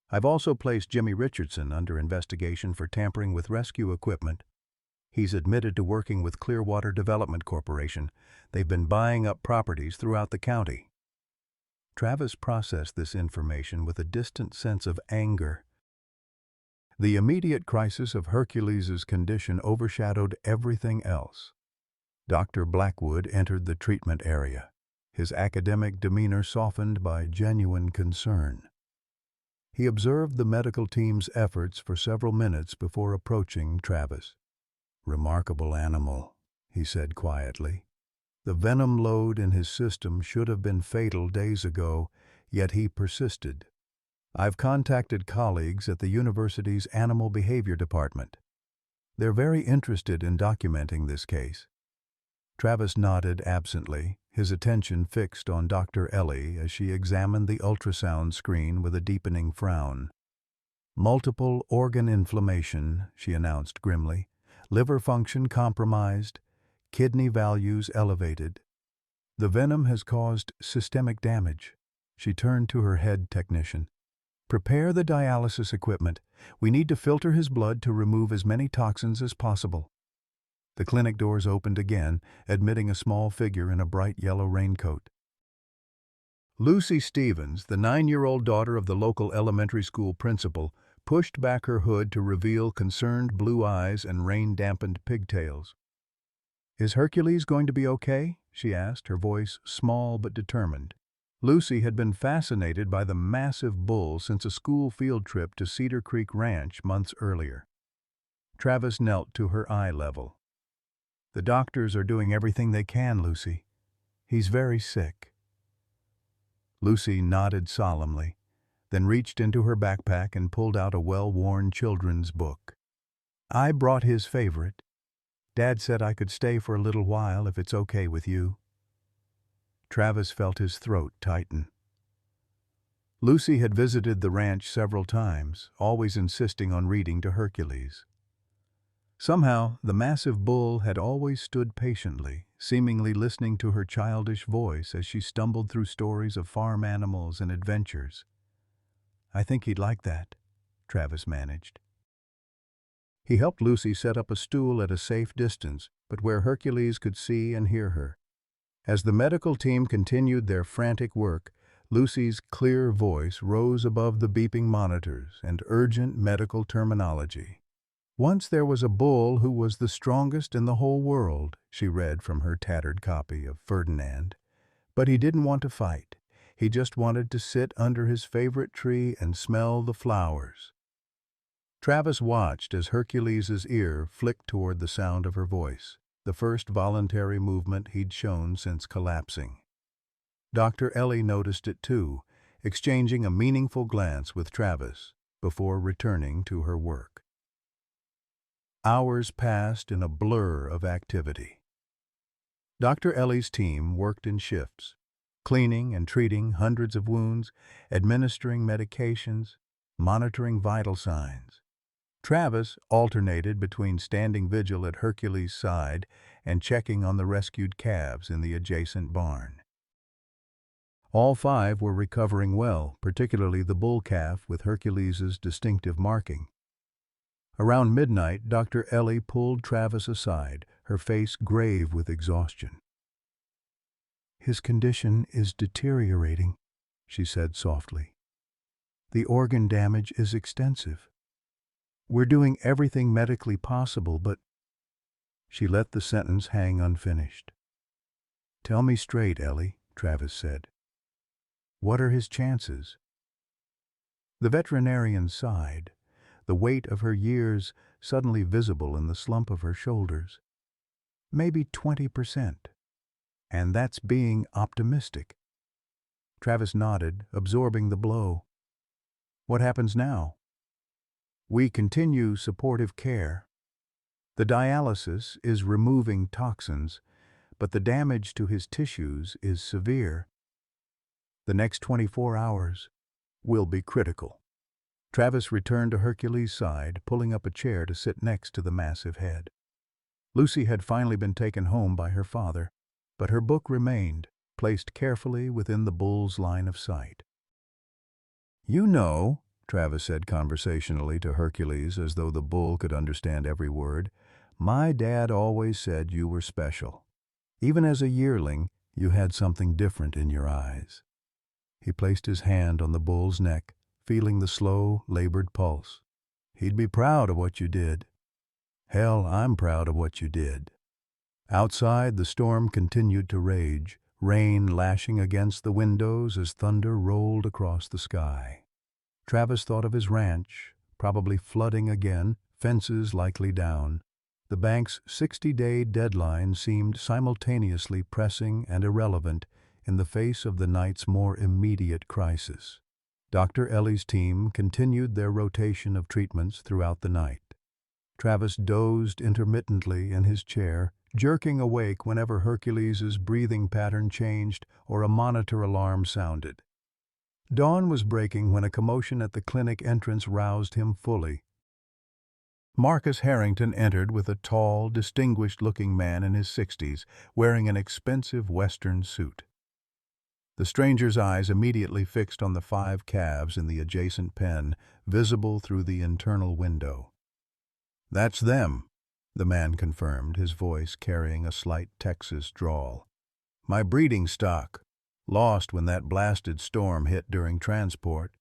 "I've also placed Jimmy Richardson under investigation for tampering with rescue equipment. He's admitted to working with Clearwater Development Corporation. They've been buying up properties throughout the county." Travis processed this information with a distant sense of anger. The immediate crisis of Hercules' condition overshadowed everything else. Dr. Blackwood entered the treatment area, his academic demeanor softened by genuine concern. He observed the medical team's efforts for several minutes before approaching Travis. "Remarkable animal," he said quietly. "The venom load in his system should have been fatal days ago, yet he persisted. I've contacted colleagues at the university's Animal Behavior Department. They're very interested in documenting this case." Travis nodded absently, his attention fixed on Dr. Ellie as she examined the ultrasound screen with a deepening frown. "Multiple organ inflammation," she announced grimly. liver function compromised, kidney values elevated. The venom has caused systemic damage. She turned to her head technician. Prepare the dialysis equipment. We need to filter his blood to remove as many toxins as possible. The clinic doors opened again, admitting a small figure in a bright yellow raincoat. Lucy Stevens, the 9-year-old daughter of the local elementary school principal, pushed back her hood to reveal concerned blue eyes and rain-dampened pigtails. "Is Hercules going to be okay?" she asked, her voice small but determined. Lucy had been fascinated by the massive bull since a school field trip to Cedar Creek Ranch months earlier. Travis knelt to her eye level. "The doctors are doing everything they can, Lucy. He's very sick." Lucy nodded solemnly, then reached into her backpack and pulled out a well-worn children's book. "I brought his favorite. Dad said I could stay for a little while if it's okay with you." Travis felt his throat tighten. Lucy had visited the ranch several times, always insisting on reading to Hercules. Somehow, the massive bull had always stood patiently, seemingly listening to her childish voice as she stumbled through stories of farm animals and adventures. "I think he'd like that," Travis managed. He helped Lucy set up a stool at a safe distance, but where Hercules could see and hear her. As the medical team continued their frantic work, Lucy's clear voice rose above the beeping monitors and urgent medical terminology. "Once there was a bull who was the strongest in the whole world," she read from her tattered copy of Ferdinand. "But he didn't want to fight. He just wanted to sit under his favorite tree and smell the flowers." Travis watched as Hercules's ear flicked toward the sound of her voice, the first voluntary movement he'd shown since collapsing. Dr. Ellie noticed it too, exchanging a meaningful glance with Travis before returning to her work. Hours passed in a blur of activity. Dr. Ellie's team worked in shifts, cleaning and treating hundreds of wounds, administering medications, monitoring vital signs. Travis alternated between standing vigil at Hercules' side and checking on the rescued calves in the adjacent barn. All 5 were recovering well, particularly the bull calf with Hercules' distinctive marking. Around midnight, Dr. Ellie pulled Travis aside, her face grave with exhaustion. "His condition is deteriorating," she said softly. "The organ damage is extensive. We're doing everything medically possible, but—" She let the sentence hang unfinished. "Tell me straight, Ellie," Travis said. "What are his chances?" The veterinarian sighed, the weight of her years suddenly visible in the slump of her shoulders. "Maybe 20%. And that's being optimistic." Travis nodded, absorbing the blow. "What happens now?" "We continue supportive care. The dialysis is removing toxins, but the damage to his tissues is severe. The next 24 hours will be critical." Travis returned to Hercules' side, pulling up a chair to sit next to the massive head. Lucy had finally been taken home by her father, but her book remained, placed carefully within the bull's line of sight. "You know," Travis said conversationally to Hercules as though the bull could understand every word, "my dad always said you were special. Even as a yearling, you had something different in your eyes." He placed his hand on the bull's neck, feeling the slow, labored pulse. "He'd be proud of what you did. Hell, I'm proud of what you did." Outside, the storm continued to rage, rain lashing against the windows as thunder rolled across the sky. Travis thought of his ranch, probably flooding again, fences likely down. The bank's 60-day deadline seemed simultaneously pressing and irrelevant in the face of the night's more immediate crisis. Dr. Ellie's team continued their rotation of treatments throughout the night. Travis dozed intermittently in his chair, jerking awake whenever Hercules' breathing pattern changed or a monitor alarm sounded. Dawn was breaking when a commotion at the clinic entrance roused him fully. Marcus Harrington entered with a tall, distinguished-looking man in his 60s, wearing an expensive Western suit. The stranger's eyes immediately fixed on the 5 calves in the adjacent pen, visible through the internal window. "That's them," the man confirmed, his voice carrying a slight Texas drawl. "My breeding stock, lost when that blasted storm hit during transport."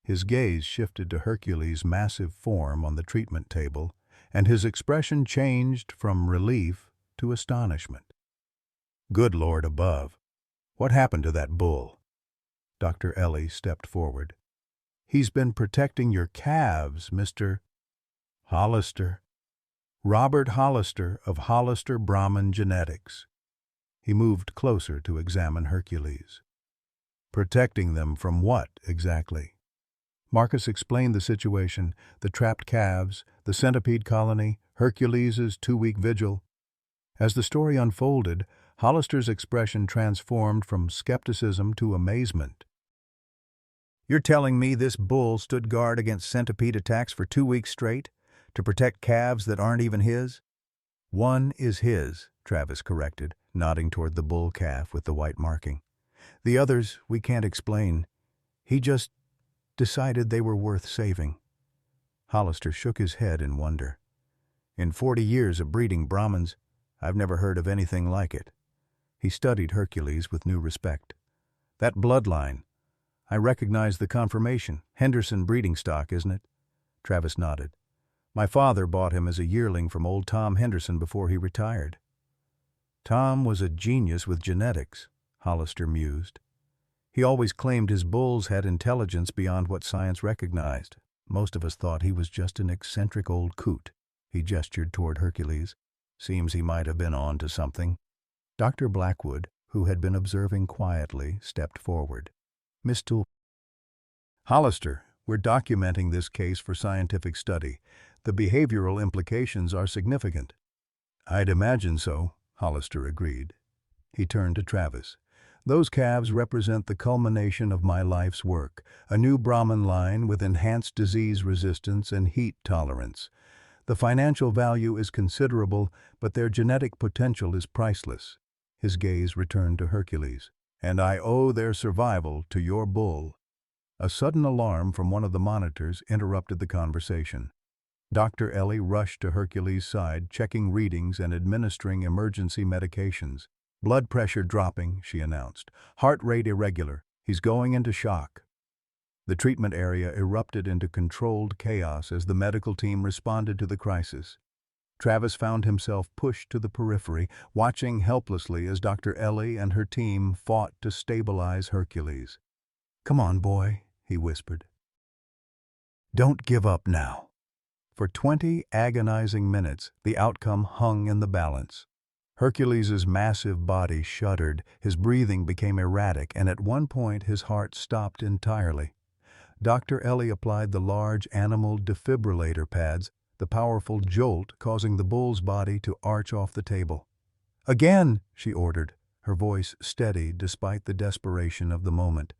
His gaze shifted to Hercules' massive form on the treatment table, and his expression changed from relief to astonishment. "Good Lord above! What happened to that bull?" Dr. Ellie stepped forward. "He's been protecting your calves, Mr. Hollister. Robert Hollister of Hollister Brahmin Genetics." He moved closer to examine Hercules. "Protecting them from what, exactly?" Marcus explained the situation, the trapped calves, the centipede colony, Hercules' 2-week vigil. As the story unfolded, Hollister's expression transformed from skepticism to amazement. "You're telling me this bull stood guard against centipede attacks for 2 weeks straight, to protect calves that aren't even his?" "One is his," Travis corrected, nodding toward the bull calf with the white marking. "The others we can't explain. He just decided they were worth saving." Hollister shook his head in wonder. "In 40 years of breeding Brahmins, I've never heard of anything like it." He studied Hercules with new respect. "That bloodline, I recognize the confirmation. Henderson breeding stock, isn't it?" Travis nodded. "My father bought him as a yearling from old Tom Henderson before he retired." "Tom was a genius with genetics," Hollister mused. "He always claimed his bulls had intelligence beyond what science recognized. Most of us thought he was just an eccentric old coot." He gestured toward Hercules. "Seems he might have been on to something." Dr. Blackwood, who had been observing quietly, stepped forward. "Mr. Hollister, we're documenting this case for scientific study. The behavioral implications are significant." "I'd imagine so," Hollister agreed. He turned to Travis. "Those calves represent the culmination of my life's work, a new Brahmin line with enhanced disease resistance and heat tolerance. The financial value is considerable, but their genetic potential is priceless." His gaze returned to Hercules. "And I owe their survival to your bull." A sudden alarm from one of the monitors interrupted the conversation. Dr. Ellie rushed to Hercules' side, checking readings and administering emergency medications. "Blood pressure dropping," she announced. "Heart rate irregular. He's going into shock." The treatment area erupted into controlled chaos as the medical team responded to the crisis. Travis found himself pushed to the periphery, watching helplessly as Dr. Ellie and her team fought to stabilize Hercules. "Come on, boy," he whispered. "Don't give up now." For 20 agonizing minutes, the outcome hung in the balance. Hercules' massive body shuddered, his breathing became erratic, and at one point his heart stopped entirely. Dr. Ellie applied the large animal defibrillator pads, the powerful jolt causing the bull's body to arch off the table. "Again!" she ordered, her voice steady despite the desperation of the moment.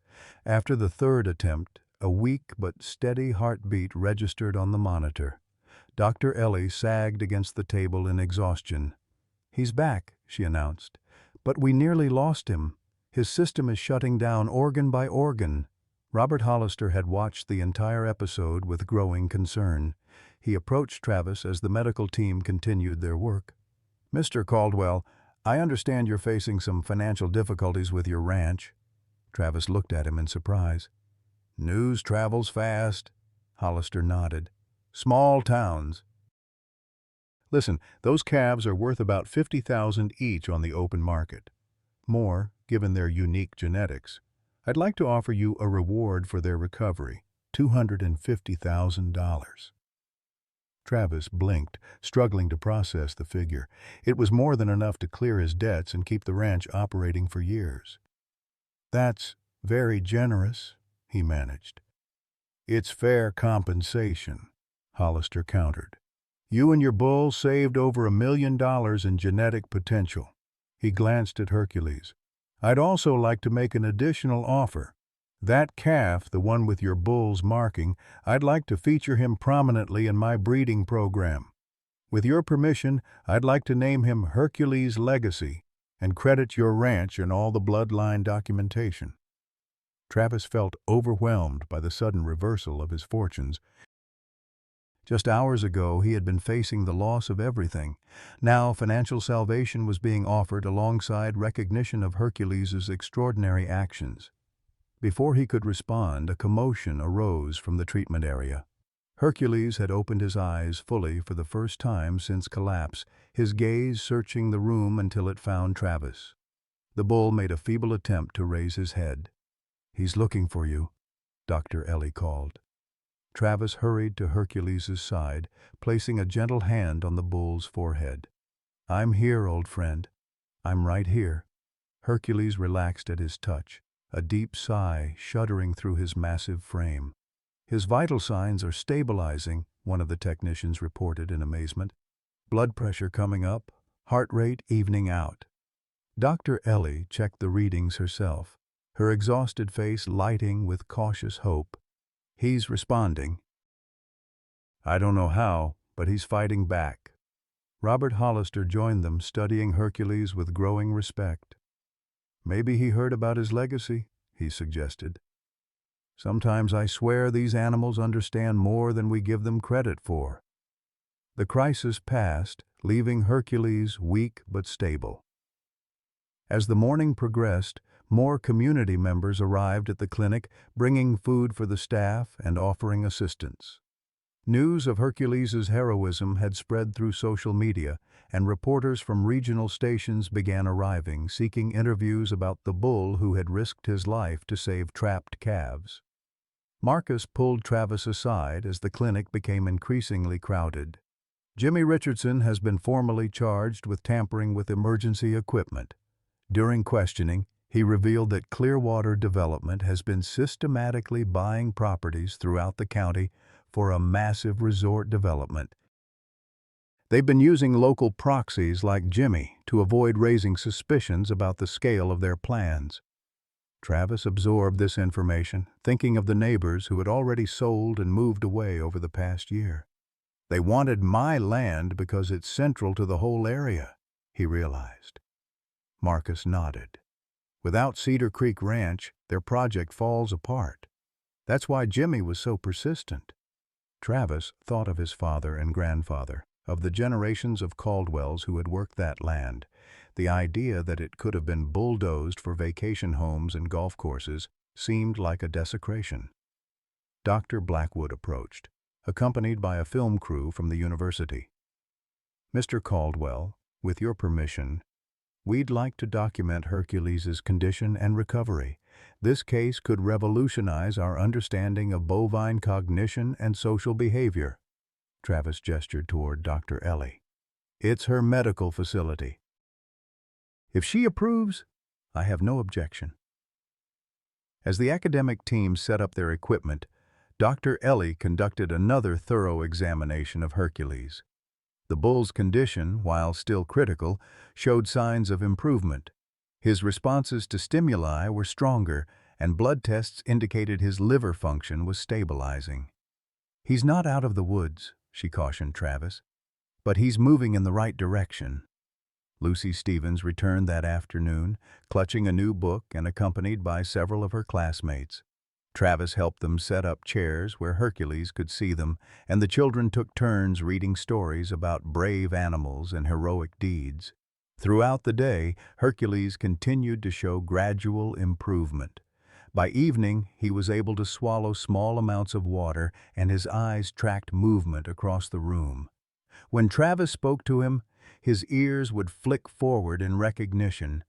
After the 3rd attempt, a weak but steady heartbeat registered on the monitor. Dr. Ellie sagged against the table in exhaustion. "He's back," she announced. "But we nearly lost him. His system is shutting down organ by organ." Robert Hollister had watched the entire episode with growing concern. He approached Travis as the medical team continued their work. "Mr. Caldwell, I understand you're facing some financial difficulties with your ranch." Travis looked at him in surprise. "News travels fast," Hollister nodded. "Small towns." "Listen, those calves are worth about $50,000 each on the open market. More, given their unique genetics. I'd like to offer you a reward for their recovery, $250,000. Travis blinked, struggling to process the figure. It was more than enough to clear his debts and keep the ranch operating for years. "That's very generous," he managed. "It's fair compensation," Hollister countered. "You and your bull saved over $1 million in genetic potential." He glanced at Hercules. "I'd also like to make an additional offer. That calf, the one with your bull's marking, I'd like to feature him prominently in my breeding program. With your permission, I'd like to name him Hercules Legacy and credit your ranch in all the bloodline documentation." Travis felt overwhelmed by the sudden reversal of his fortunes. Just hours ago, he had been facing the loss of everything. Now, financial salvation was being offered alongside recognition of Hercules's extraordinary actions. Before he could respond, a commotion arose from the treatment area. Hercules had opened his eyes fully for the first time since collapse, his gaze searching the room until it found Travis. The bull made a feeble attempt to raise his head. "He's looking for you," Dr. Ellie called. Travis hurried to Hercules's side, placing a gentle hand on the bull's forehead. "I'm here, old friend. I'm right here." Hercules relaxed at his touch, a deep sigh shuddering through his massive frame. "His vital signs are stabilizing," one of the technicians reported in amazement. "Blood pressure coming up, heart rate evening out." Dr. Ellie checked the readings herself, her exhausted face lighting with cautious hope. "He's responding. I don't know how, but he's fighting back." Robert Hollister joined them, studying Hercules with growing respect. "Maybe he heard about his legacy," he suggested. "Sometimes I swear these animals understand more than we give them credit for." The crisis passed, leaving Hercules weak but stable. As the morning progressed, more community members arrived at the clinic, bringing food for the staff and offering assistance. News of Hercules's heroism had spread through social media, and reporters from regional stations began arriving, seeking interviews about the bull who had risked his life to save trapped calves. Marcus pulled Travis aside as the clinic became increasingly crowded. "Jimmy Richardson has been formally charged with tampering with emergency equipment." During questioning, he revealed that Clearwater Development has been systematically buying properties throughout the county for a massive resort development. They've been using local proxies like Jimmy to avoid raising suspicions about the scale of their plans. Travis absorbed this information, thinking of the neighbors who had already sold and moved away over the past year. "They wanted my land because it's central to the whole area," he realized. Marcus nodded. "Without Cedar Creek Ranch, their project falls apart. That's why Jimmy was so persistent." Travis thought of his father and grandfather, of the generations of Caldwells who had worked that land. The idea that it could have been bulldozed for vacation homes and golf courses seemed like a desecration. Dr. Blackwood approached, accompanied by a film crew from the university. "Mr. Caldwell, with your permission, we'd like to document Hercules's condition and recovery. This case could revolutionize our understanding of bovine cognition and social behavior." Travis gestured toward Dr. Ellie. "It's her medical facility. If she approves, I have no objection." As the academic team set up their equipment, Dr. Ellie conducted another thorough examination of Hercules. The bull's condition, while still critical, showed signs of improvement. His responses to stimuli were stronger, and blood tests indicated his liver function was stabilizing. "He's not out of the woods," she cautioned Travis, "but he's moving in the right direction." Lucy Stevens returned that afternoon, clutching a new book and accompanied by several of her classmates. Travis helped them set up chairs where Hercules could see them, and the children took turns reading stories about brave animals and heroic deeds. Throughout the day, Hercules continued to show gradual improvement. By evening, he was able to swallow small amounts of water, and his eyes tracked movement across the room. When Travis spoke to him, his ears would flick forward in recognition.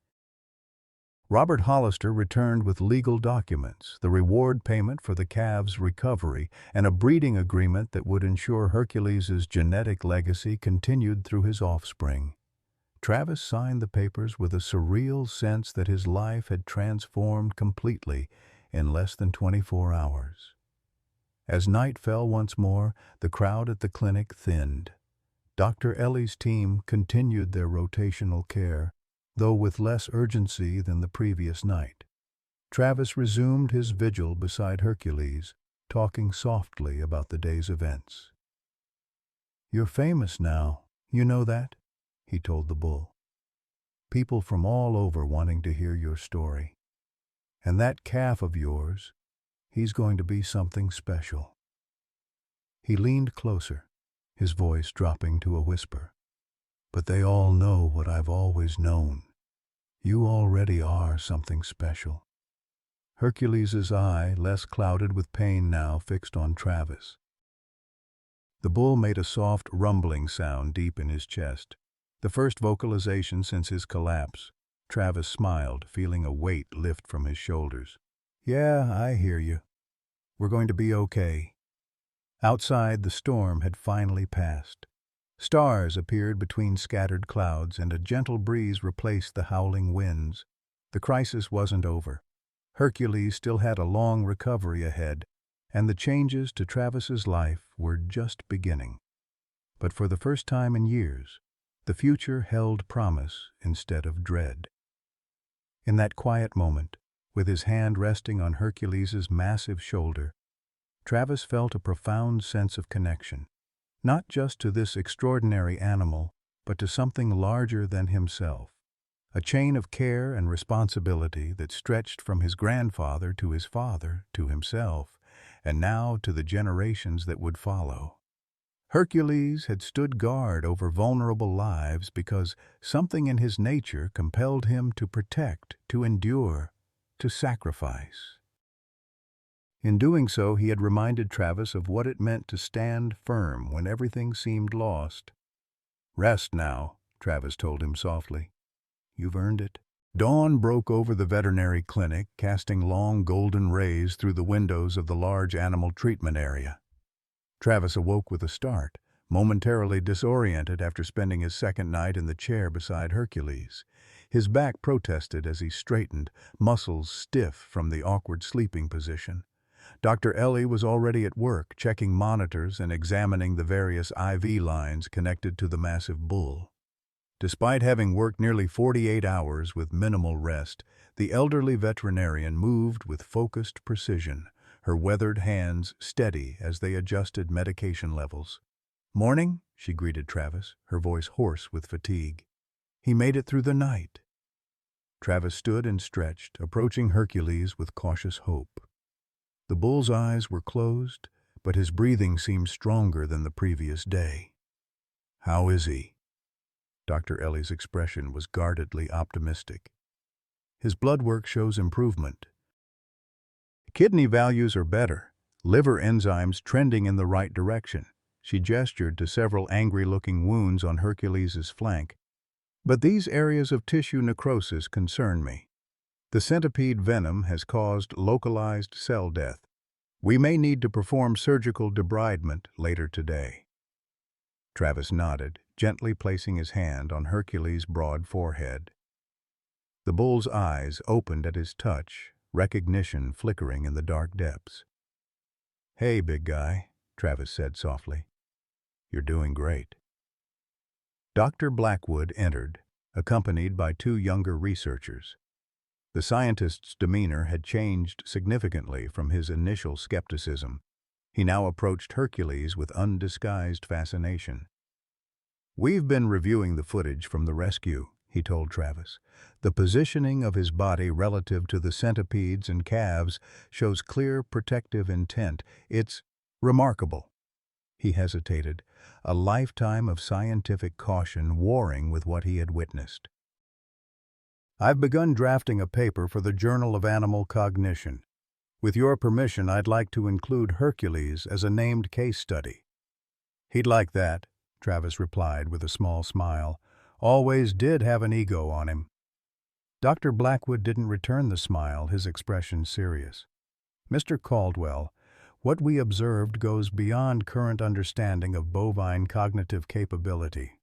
Robert Hollister returned with legal documents, the reward payment for the calves' recovery, and a breeding agreement that would ensure Hercules's genetic legacy continued through his offspring. Travis signed the papers with a surreal sense that his life had transformed completely in less than 24 hours. As night fell once more, the crowd at the clinic thinned. Dr. Ellie's team continued their rotational care, though with less urgency than the previous night. Travis resumed his vigil beside Hercules, talking softly about the day's events. "You're famous now, you know that?" he told the bull. "People from all over wanting to hear your story. And that calf of yours, he's going to be something special." He leaned closer, his voice dropping to a whisper. "But they all know what I've always known. You already are something special." Hercules's eye, less clouded with pain now, fixed on Travis. The bull made a soft, rumbling sound deep in his chest, the first vocalization since his collapse. Travis smiled, feeling a weight lift from his shoulders. "Yeah, I hear you. We're going to be okay." Outside, the storm had finally passed. Stars appeared between scattered clouds, and a gentle breeze replaced the howling winds. The crisis wasn't over. Hercules still had a long recovery ahead, and the changes to Travis's life were just beginning. But for the first time in years, the future held promise instead of dread. In that quiet moment, with his hand resting on Hercules's massive shoulder, Travis felt a profound sense of connection, not just to this extraordinary animal, but to something larger than himself. A chain of care and responsibility that stretched from his grandfather to his father, to himself, and now to the generations that would follow. Hercules had stood guard over vulnerable lives because something in his nature compelled him to protect, to endure, to sacrifice. In doing so, he had reminded Travis of what it meant to stand firm when everything seemed lost. "Rest now," Travis told him softly. "You've earned it." Dawn broke over the veterinary clinic, casting long golden rays through the windows of the large animal treatment area. Travis awoke with a start, momentarily disoriented after spending his second night in the chair beside Hercules. His back protested as he straightened, muscles stiff from the awkward sleeping position. Dr. Ellie was already at work, checking monitors and examining the various IV lines connected to the massive bull. Despite having worked nearly 48 hours with minimal rest, the elderly veterinarian moved with focused precision, her weathered hands steady as they adjusted medication levels. "Morning," she greeted Travis, her voice hoarse with fatigue. "He made it through the night." Travis stood and stretched, approaching Hercules with cautious hope. The bull's eyes were closed, but his breathing seemed stronger than the previous day. "How is he?" Dr. Ellie's expression was guardedly optimistic. "His blood work shows improvement. Kidney values are better, liver enzymes trending in the right direction." She gestured to several angry-looking wounds on Hercules's flank. "But these areas of tissue necrosis concern me. The centipede venom has caused localized cell death. We may need to perform surgical debridement later today." Travis nodded, gently placing his hand on Hercules' broad forehead. The bull's eyes opened at his touch, recognition flickering in the dark depths. "Hey, big guy," Travis said softly. "You're doing great." Dr. Blackwood entered, accompanied by two younger researchers. The scientist's demeanor had changed significantly from his initial skepticism. He now approached Hercules with undisguised fascination. "We've been reviewing the footage from the rescue," he told Travis. "The positioning of his body relative to the centipedes and calves shows clear protective intent. It's remarkable." He hesitated, a lifetime of scientific caution warring with what he had witnessed. "I've begun drafting a paper for the Journal of Animal Cognition. With your permission, I'd like to include Hercules as a named case study." "He'd like that," Travis replied with a small smile. "Always did have an ego on him." Dr. Blackwood didn't return the smile, his expression serious. "Mr. Caldwell, what we observed goes beyond current understanding of bovine cognitive capability.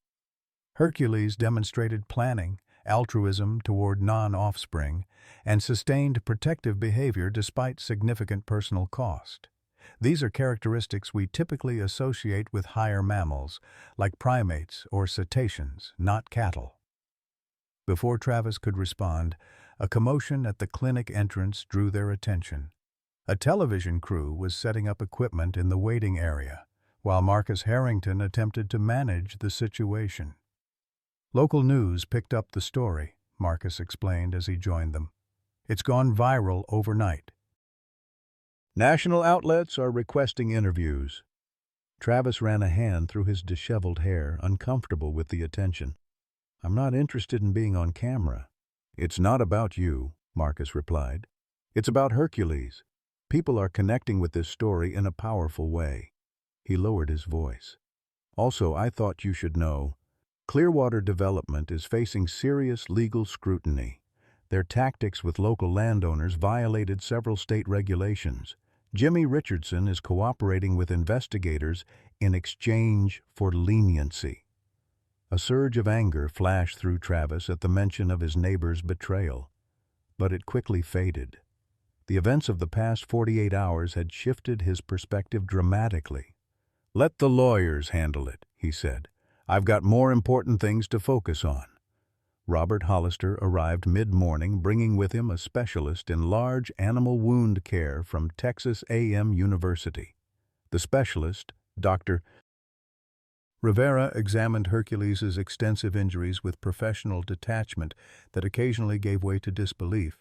Hercules demonstrated planning, altruism toward non-offspring, and sustained protective behavior despite significant personal cost. These are characteristics we typically associate with higher mammals, like primates or cetaceans, not cattle." Before Travis could respond, A commotion at the clinic entrance drew their attention. A television crew was setting up equipment in the waiting area, while Marcus Harrington attempted to manage the situation. Local news picked up the story, Marcus explained as he joined them. It's gone viral overnight. National outlets are requesting interviews. Travis ran a hand through his disheveled hair, uncomfortable with the attention. I'm not interested in being on camera. It's not about you, Marcus replied. It's about Hercules. People are connecting with this story in a powerful way. He lowered his voice. Also, I thought you should know, Clearwater Development is facing serious legal scrutiny. Their tactics with local landowners violated several state regulations. Jimmy Richardson is cooperating with investigators in exchange for leniency. A surge of anger flashed through Travis at the mention of his neighbor's betrayal, but it quickly faded. The events of the past 48 hours had shifted his perspective dramatically. Let the lawyers handle it, he said. I've got more important things to focus on. Robert Hollister arrived mid-morning, bringing with him a specialist in large animal wound care from Texas A&M University. The specialist, Dr. Rivera, examined Hercules's extensive injuries with professional detachment that occasionally gave way to disbelief.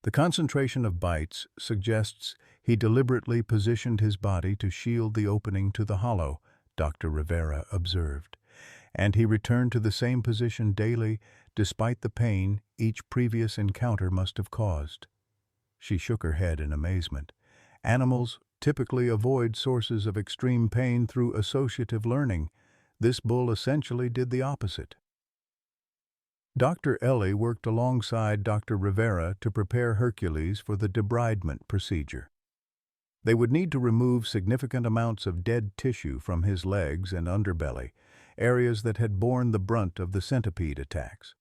The concentration of bites suggests he deliberately positioned his body to shield the opening to the hollow, Dr. Rivera observed. And he returned to the same position daily, despite the pain each previous encounter must have caused. She shook her head in amazement. Animals typically avoid sources of extreme pain through associative learning. This bull essentially did the opposite. Dr. Ellie worked alongside Dr. Rivera to prepare Hercules for the debridement procedure. They would need to remove significant amounts of dead tissue from his legs and underbelly, areas that had borne the brunt of the centipede attacks.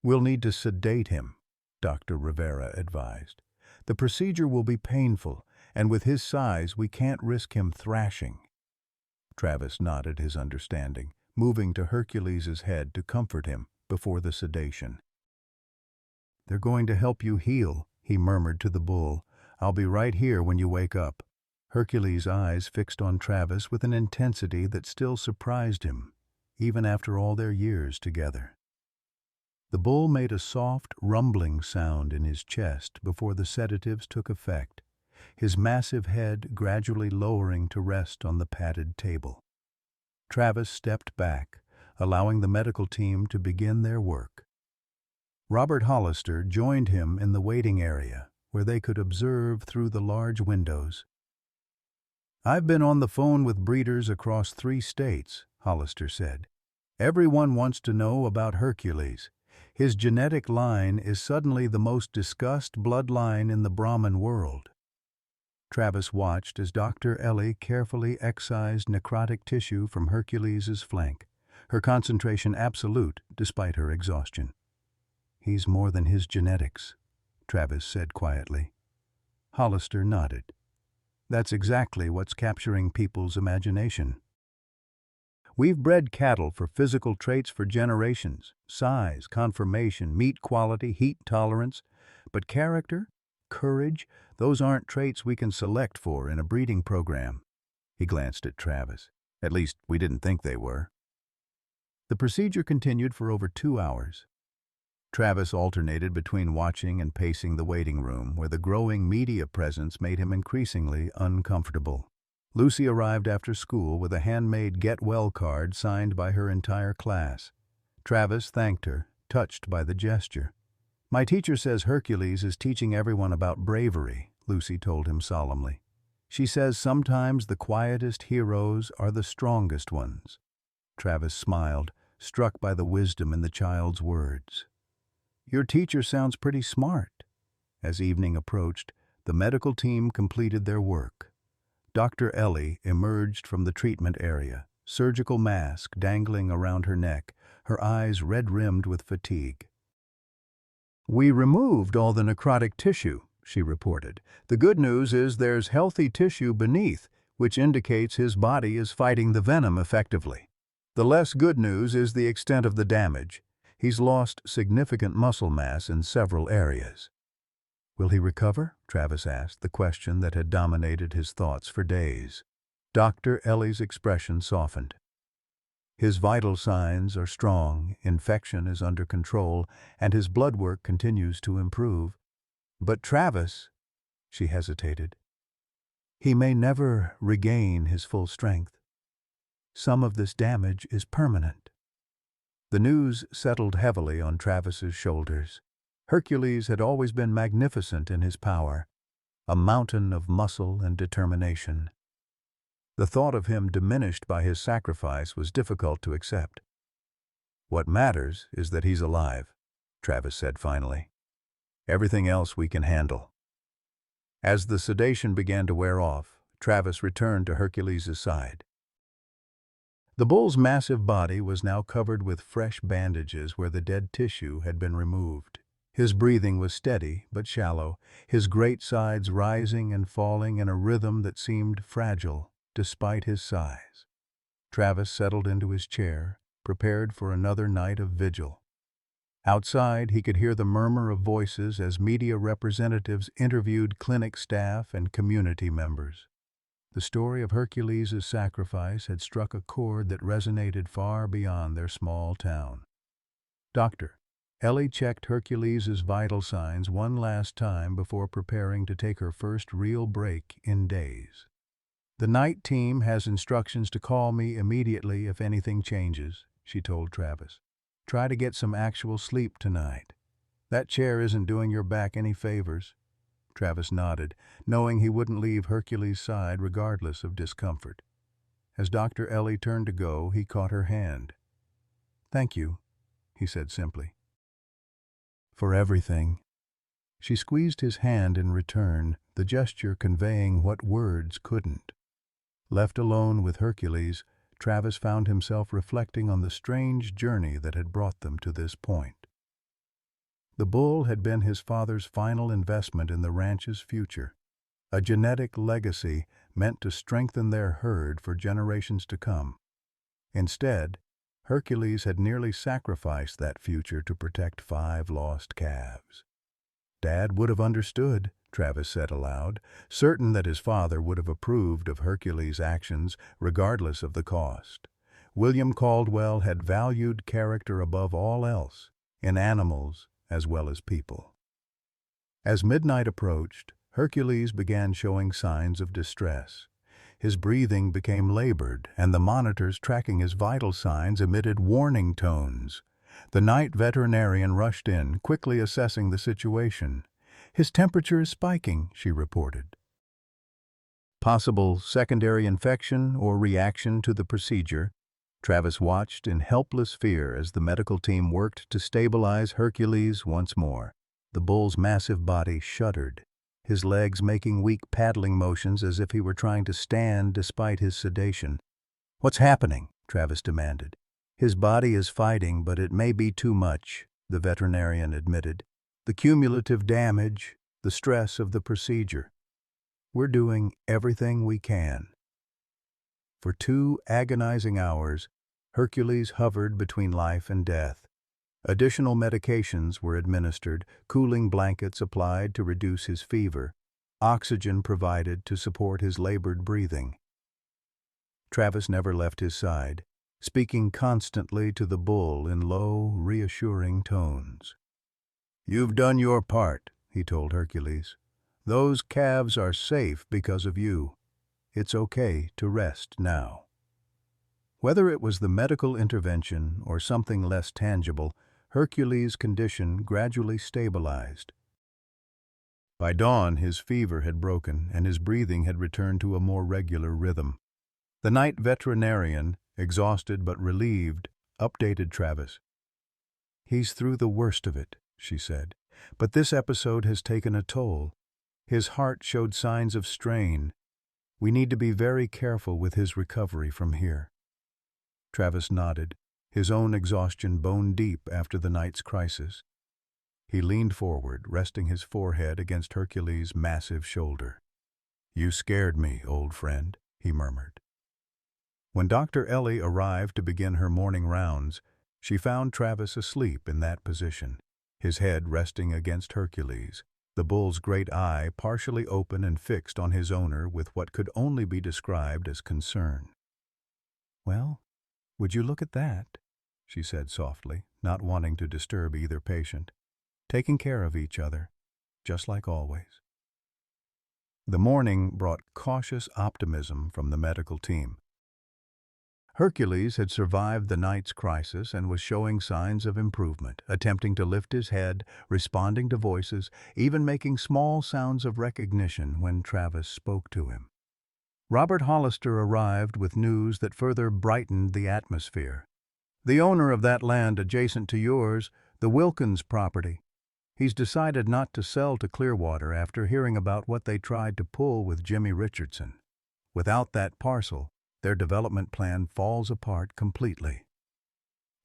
We'll need to sedate him, Dr. Rivera advised. The procedure will be painful, and with his size, we can't risk him thrashing. Travis nodded his understanding, moving to Hercules's head to comfort him before the sedation. They're going to help you heal, he murmured to the bull. I'll be right here when you wake up. Hercules' eyes fixed on Travis with an intensity that still surprised him, even after all their years together. The bull made a soft, rumbling sound in his chest before the sedatives took effect, his massive head gradually lowering to rest on the padded table. Travis stepped back, allowing the medical team to begin their work. Robert Hollister joined him in the waiting area, where they could observe through the large windows. I've been on the phone with breeders across 3 states, Hollister said. Everyone wants to know about Hercules. His genetic line is suddenly the most discussed bloodline in the Brahmin world. Travis watched as Dr. Ellie carefully excised necrotic tissue from Hercules's flank, her concentration absolute despite her exhaustion. He's more than his genetics, Travis said quietly. Hollister nodded. That's exactly what's capturing people's imagination. We've bred cattle for physical traits for generations: size, conformation, meat quality, heat tolerance. But character, courage, those aren't traits we can select for in a breeding program. He glanced at Travis. At least, we didn't think they were. The procedure continued for over 2 hours. Travis alternated between watching and pacing the waiting room, where the growing media presence made him increasingly uncomfortable. Lucy arrived after school with a handmade Get Well card signed by her entire class. Travis thanked her, touched by the gesture. My teacher says Hercules is teaching everyone about bravery, Lucy told him solemnly. She says sometimes the quietest heroes are the strongest ones. Travis smiled, struck by the wisdom in the child's words. Your teacher sounds pretty smart. As evening approached, the medical team completed their work. Dr. Ellie emerged from the treatment area, surgical mask dangling around her neck, her eyes red-rimmed with fatigue. We removed all the necrotic tissue, she reported. The good news is there's healthy tissue beneath, which indicates his body is fighting the venom effectively. The less good news is the extent of the damage. He's lost significant muscle mass in several areas. Will he recover? Travis asked, the question that had dominated his thoughts for days. Dr. Ellie's expression softened. His vital signs are strong, infection is under control, and his blood work continues to improve. But Travis, she hesitated, he may never regain his full strength. Some of this damage is permanent. The news settled heavily on Travis's shoulders. Hercules had always been magnificent in his power, a mountain of muscle and determination. The thought of him diminished by his sacrifice was difficult to accept. What matters is that he's alive, Travis said finally. Everything else we can handle. As the sedation began to wear off, Travis returned to Hercules' side. The bull's massive body was now covered with fresh bandages where the dead tissue had been removed. His breathing was steady but shallow, his great sides rising and falling in a rhythm that seemed fragile despite his size. Travis settled into his chair, prepared for another night of vigil. Outside, he could hear the murmur of voices as media representatives interviewed clinic staff and community members. The story of Hercules' sacrifice had struck a chord that resonated far beyond their small town. Dr. Ellie checked Hercules' vital signs one last time before preparing to take her first real break in days. The night team has instructions to call me immediately if anything changes, she told Travis. Try to get some actual sleep tonight. That chair isn't doing your back any favors. Travis nodded, knowing he wouldn't leave Hercules' side regardless of discomfort. As Dr. Ellie turned to go, he caught her hand. "Thank you," he said simply. "For everything." She squeezed his hand in return, the gesture conveying what words couldn't. Left alone with Hercules, Travis found himself reflecting on the strange journey that had brought them to this point. The bull had been his father's final investment in the ranch's future, a genetic legacy meant to strengthen their herd for generations to come. Instead, Hercules had nearly sacrificed that future to protect 5 lost calves. Dad would have understood, Travis said aloud, certain that his father would have approved of Hercules' actions regardless of the cost. William Caldwell had valued character above all else, in animals as well as people. As midnight approached, Hercules began showing signs of distress. His breathing became labored, and the monitors tracking his vital signs emitted warning tones. The night veterinarian rushed in, quickly assessing the situation. "His temperature is spiking," she reported. Possible secondary infection or reaction to the procedure. Travis watched in helpless fear as the medical team worked to stabilize Hercules once more. The bull's massive body shuddered, his legs making weak paddling motions as if he were trying to stand despite his sedation. "What's happening?" Travis demanded. "His body is fighting, but it may be too much," the veterinarian admitted. "The cumulative damage, the stress of the procedure. We're doing everything we can." For 2 agonizing hours, Hercules hovered between life and death. Additional medications were administered, cooling blankets applied to reduce his fever, oxygen provided to support his labored breathing. Travis never left his side, speaking constantly to the bull in low, reassuring tones. "You've done your part," he told Hercules. "Those calves are safe because of you. It's okay to rest now." Whether it was the medical intervention or something less tangible, Hercules' condition gradually stabilized. By dawn, his fever had broken and his breathing had returned to a more regular rhythm. The night veterinarian, exhausted but relieved, updated Travis. "He's through the worst of it," she said, "but this episode has taken a toll. His heart showed signs of strain. We need to be very careful with his recovery from here." Travis nodded, his own exhaustion bone-deep after the night's crisis. He leaned forward, resting his forehead against Hercules' massive shoulder. "You scared me, old friend," he murmured. When Dr. Ellie arrived to begin her morning rounds, She found Travis asleep in that position, his head resting against Hercules, the bull's great eye partially open and fixed on his owner with what could only be described as concern. "Well, would you look at that?" she said softly, not wanting to disturb either patient. "Taking care of each other, just like always." The morning brought cautious optimism from the medical team. Hercules had survived the night's crisis and was showing signs of improvement, attempting to lift his head, responding to voices, even making small sounds of recognition when Travis spoke to him. Robert Hollister arrived with news that further brightened the atmosphere. "The owner of that land adjacent to yours, the Wilkins property. He's decided not to sell to Clearwater after hearing about what they tried to pull with Jimmy Richardson. Without that parcel, their development plan falls apart completely."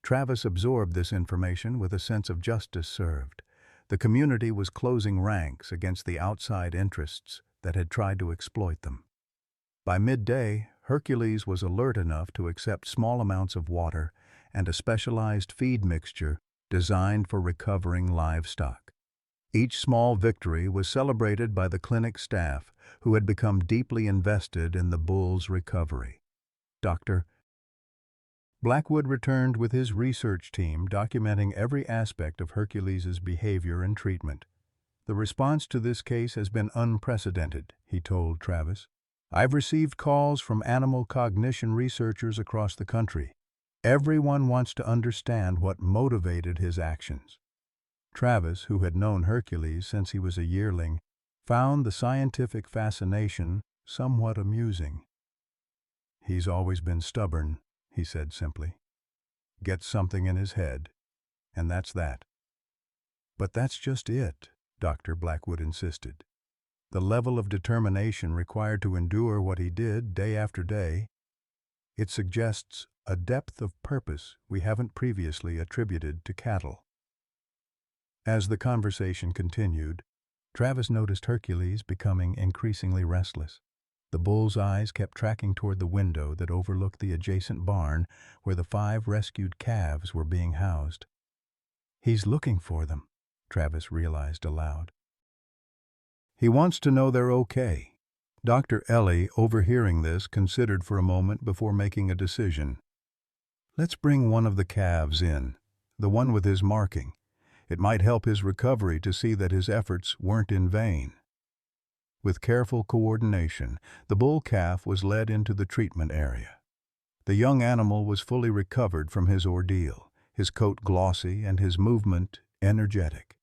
Travis absorbed this information with a sense of justice served. The community was closing ranks against the outside interests that had tried to exploit them. By midday, Hercules was alert enough to accept small amounts of water and a specialized feed mixture designed for recovering livestock. Each small victory was celebrated by the clinic staff, who had become deeply invested in the bull's recovery. Dr. Blackwood returned with his research team documenting every aspect of Hercules's behavior and treatment. "The response to this case has been unprecedented," he told Travis. "I've received calls from animal cognition researchers across the country. Everyone wants to understand what motivated his actions." Travis, who had known Hercules since he was a yearling, found the scientific fascination somewhat amusing. "He's always been stubborn," he said simply. "Gets something in his head, and that's that." "But that's just it," Dr. Blackwood insisted. "The level of determination required to endure what he did day after day, it suggests a depth of purpose we haven't previously attributed to cattle." As the conversation continued, Travis noticed Hercules becoming increasingly restless. The bull's eyes kept tracking toward the window that overlooked the adjacent barn where the 5 rescued calves were being housed. "He's looking for them," Travis realized aloud. "He wants to know they're okay." Dr. Ellie, overhearing this, considered for a moment before making a decision. "Let's bring one of the calves in, the one with his marking. It might help his recovery to see that his efforts weren't in vain." With careful coordination, the bull calf was led into the treatment area. The young animal was fully recovered from his ordeal, his coat glossy and his movement energetic.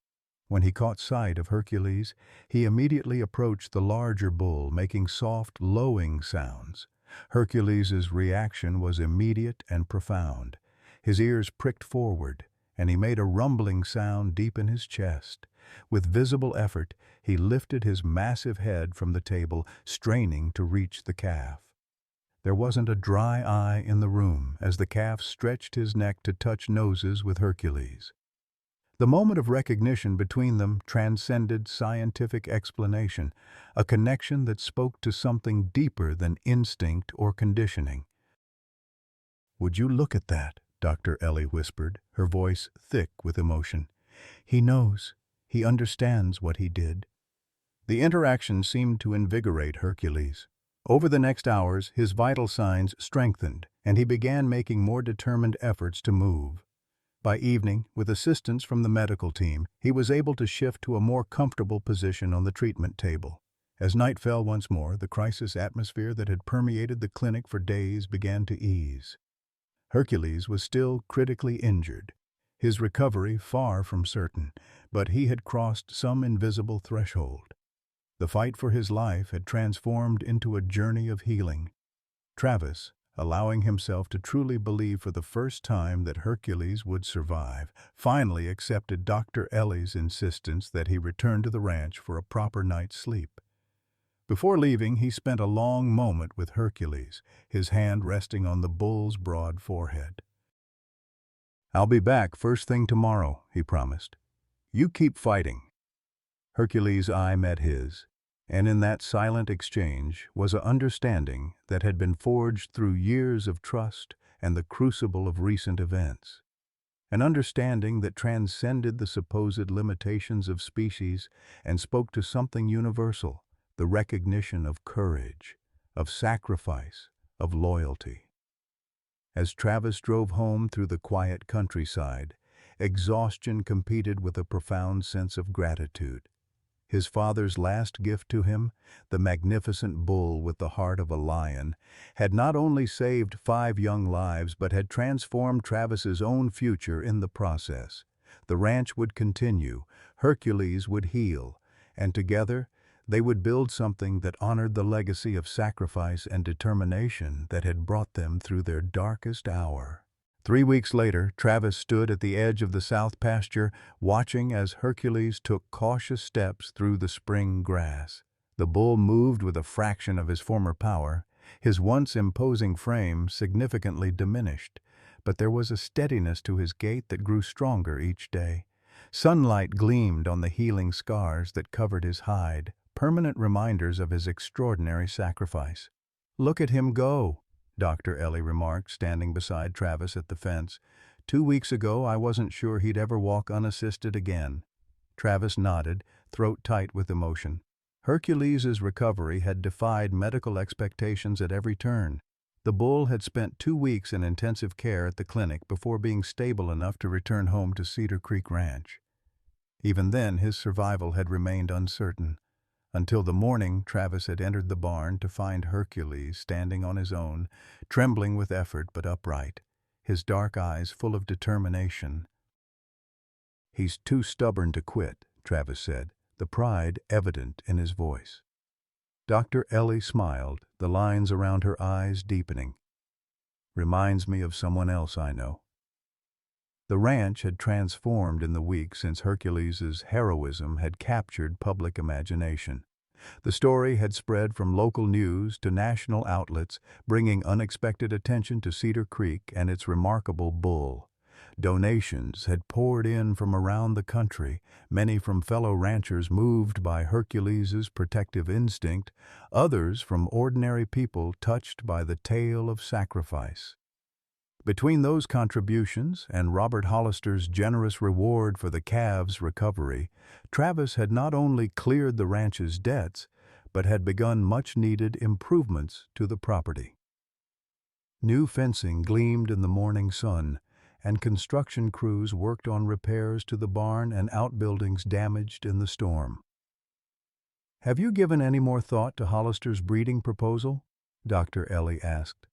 When he caught sight of Hercules, he immediately approached the larger bull, making soft, lowing sounds. Hercules's reaction was immediate and profound. His ears pricked forward, and he made a rumbling sound deep in his chest. With visible effort, he lifted his massive head from the table, straining to reach the calf. There wasn't a dry eye in the room as the calf stretched his neck to touch noses with Hercules. The moment of recognition between them transcended scientific explanation, a connection that spoke to something deeper than instinct or conditioning. "Would you look at that?" Dr. Ellie whispered, her voice thick with emotion. "He knows. He understands what he did." The interaction seemed to invigorate Hercules. Over the next hours, his vital signs strengthened, and he began making more determined efforts to move. By evening, with assistance from the medical team, he was able to shift to a more comfortable position on the treatment table. As night fell once more, the crisis atmosphere that had permeated the clinic for days began to ease. Hercules was still critically injured, his recovery far from certain, but he had crossed some invisible threshold. The fight for his life had transformed into a journey of healing. Travis, allowing himself to truly believe for the first time that Hercules would survive, finally accepted Dr. Ellie's insistence that he return to the ranch for a proper night's sleep. Before leaving, he spent a long moment with Hercules, his hand resting on the bull's broad forehead. "I'll be back first thing tomorrow," he promised. "You keep fighting." Hercules' eye met his, and in that silent exchange was an understanding that had been forged through years of trust and the crucible of recent events. an understanding that transcended the supposed limitations of species and spoke to something universal, the recognition of courage, of sacrifice, of loyalty. As Travis drove home through the quiet countryside, exhaustion competed with a profound sense of gratitude. His father's last gift to him, the magnificent bull with the heart of a lion, had not only saved 5 young lives but had transformed Travis's own future in the process. The ranch would continue, Hercules would heal, and together they would build something that honored the legacy of sacrifice and determination that had brought them through their darkest hour. 3 weeks later, Travis stood at the edge of the south pasture, watching as Hercules took cautious steps through the spring grass. The bull moved with a fraction of his former power, his once imposing frame significantly diminished, but there was a steadiness to his gait that grew stronger each day. Sunlight gleamed on the healing scars that covered his hide, permanent reminders of his extraordinary sacrifice. "Look at him go," Dr. Ellie remarked, standing beside Travis at the fence. "2 weeks ago, I wasn't sure he'd ever walk unassisted again." Travis nodded, throat tight with emotion. Hercules's recovery had defied medical expectations at every turn. The bull had spent 2 weeks in intensive care at the clinic before being stable enough to return home to Cedar Creek Ranch. Even then, his survival had remained uncertain. Until the morning Travis had entered the barn to find Hercules standing on his own, trembling with effort but upright, his dark eyes full of determination. "He's too stubborn to quit," Travis said, the pride evident in his voice. Dr. Ellie smiled, the lines around her eyes deepening. "Reminds me of someone else I know." The ranch had transformed in the week since Hercules's heroism had captured public imagination. The story had spread from local news to national outlets, bringing unexpected attention to Cedar Creek and its remarkable bull. Donations had poured in from around the country, many from fellow ranchers moved by Hercules's protective instinct, others from ordinary people touched by the tale of sacrifice. Between those contributions and Robert Hollister's generous reward for the calves' recovery, Travis had not only cleared the ranch's debts, but had begun much-needed improvements to the property. New fencing gleamed in the morning sun, and construction crews worked on repairs to the barn and outbuildings damaged in the storm. "Have you given any more thought to Hollister's breeding proposal?" Dr. Ellie asked.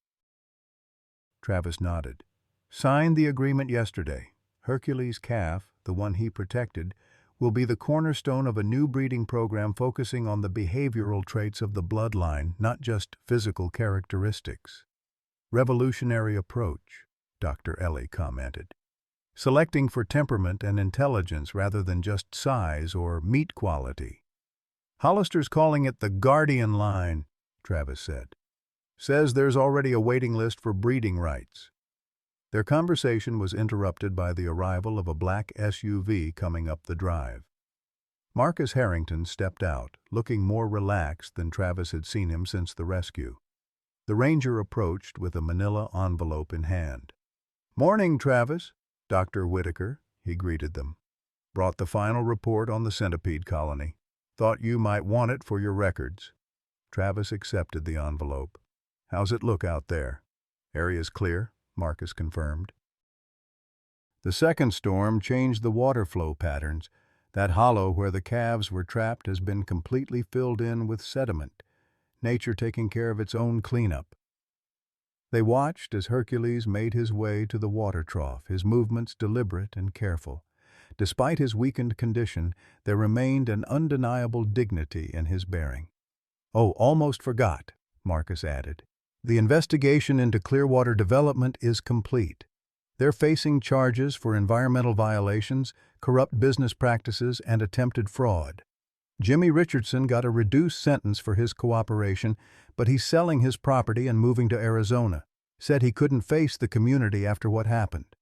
Travis nodded. "Signed the agreement yesterday. Hercules' calf, the one he protected, will be the cornerstone of a new breeding program focusing on the behavioral traits of the bloodline, not just physical characteristics." "Revolutionary approach," Dr. Ellie commented. "Selecting for temperament and intelligence rather than just size or meat quality." "Hollister's calling it the Guardian Line," Travis said. "Says there's already a waiting list for breeding rights." Their conversation was interrupted by the arrival of a black SUV coming up the drive. Marcus Harrington stepped out, looking more relaxed than Travis had seen him since the rescue. The ranger approached with a manila envelope in hand. "Morning, Travis." "Dr. Whitaker," he greeted them. "Brought the final report on the Centipede colony. Thought you might want it for your records." Travis accepted the envelope. "How's it look out there?" "Area's clear," Marcus confirmed. "The second storm changed the water flow patterns. That hollow where the calves were trapped has been completely filled in with sediment, nature taking care of its own cleanup." They watched as Hercules made his way to the water trough, his movements deliberate and careful. Despite his weakened condition, there remained an undeniable dignity in his bearing. "Oh, almost forgot," Marcus added. "The investigation into Clearwater Development is complete. They're facing charges for environmental violations, corrupt business practices, and attempted fraud. Jimmy Richardson got a reduced sentence for his cooperation, but he's selling his property and moving to Arizona. Said he couldn't face the community after what happened."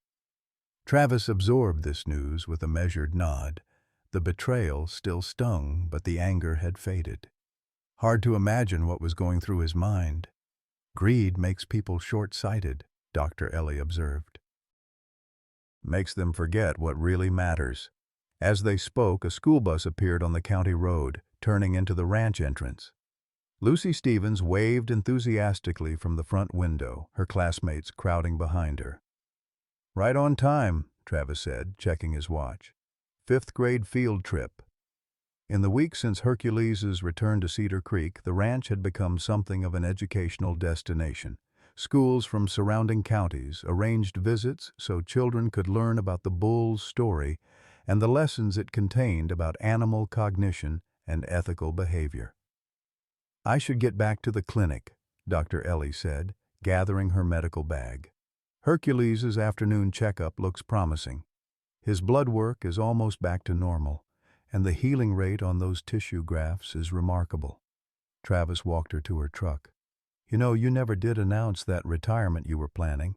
Travis absorbed this news with a measured nod. The betrayal still stung, but the anger had faded. Hard to imagine what was going through his mind. "Greed makes people short-sighted," Dr. Ellie observed. Makes them forget what really matters. As they spoke, a school bus appeared on the county road, turning into the ranch entrance. Lucy Stevens waved enthusiastically from the front window, her classmates crowding behind her. "Right on time," Travis said, checking his watch. "Fifth-grade field trip." In the week since Hercules's return to Cedar Creek, the ranch had become something of an educational destination. Schools from surrounding counties arranged visits so children could learn about the bull's story and the lessons it contained about animal cognition and ethical behavior. "I should get back to the clinic," Dr. Ellie said, gathering her medical bag. "Hercules's afternoon checkup looks promising. His blood work is almost back to normal, and the healing rate on those tissue grafts is remarkable." Travis walked her to her truck. "You know, you never did announce that retirement you were planning."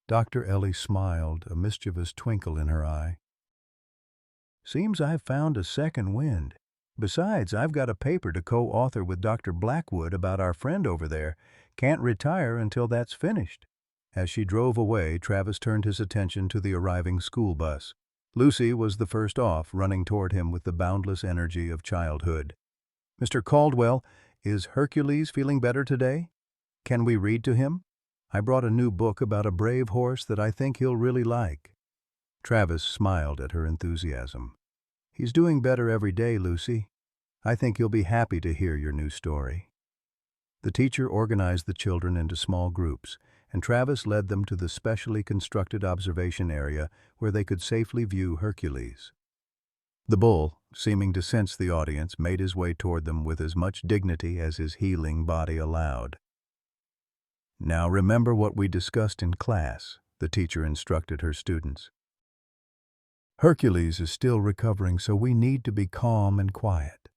Dr. Ellie smiled, a mischievous twinkle in her eye. "Seems I've found a second wind. Besides, I've got a paper to co-author with Dr. Blackwood about our friend over there. Can't retire until that's finished." As she drove away, Travis turned his attention to the arriving school bus. Lucy was the first off, running toward him with the boundless energy of childhood. "Mr. Caldwell, is Hercules feeling better today? Can we read to him? I brought a new book about a brave horse that I think he'll really like." Travis smiled at her enthusiasm. "He's doing better every day, Lucy. I think he'll be happy to hear your new story." The teacher organized the children into small groups, and Travis led them to the specially constructed observation area where they could safely view Hercules. The bull, seeming to sense the audience, made his way toward them with as much dignity as his healing body allowed. "Now remember what we discussed in class," the teacher instructed her students. "Hercules is still recovering, so we need to be calm and quiet.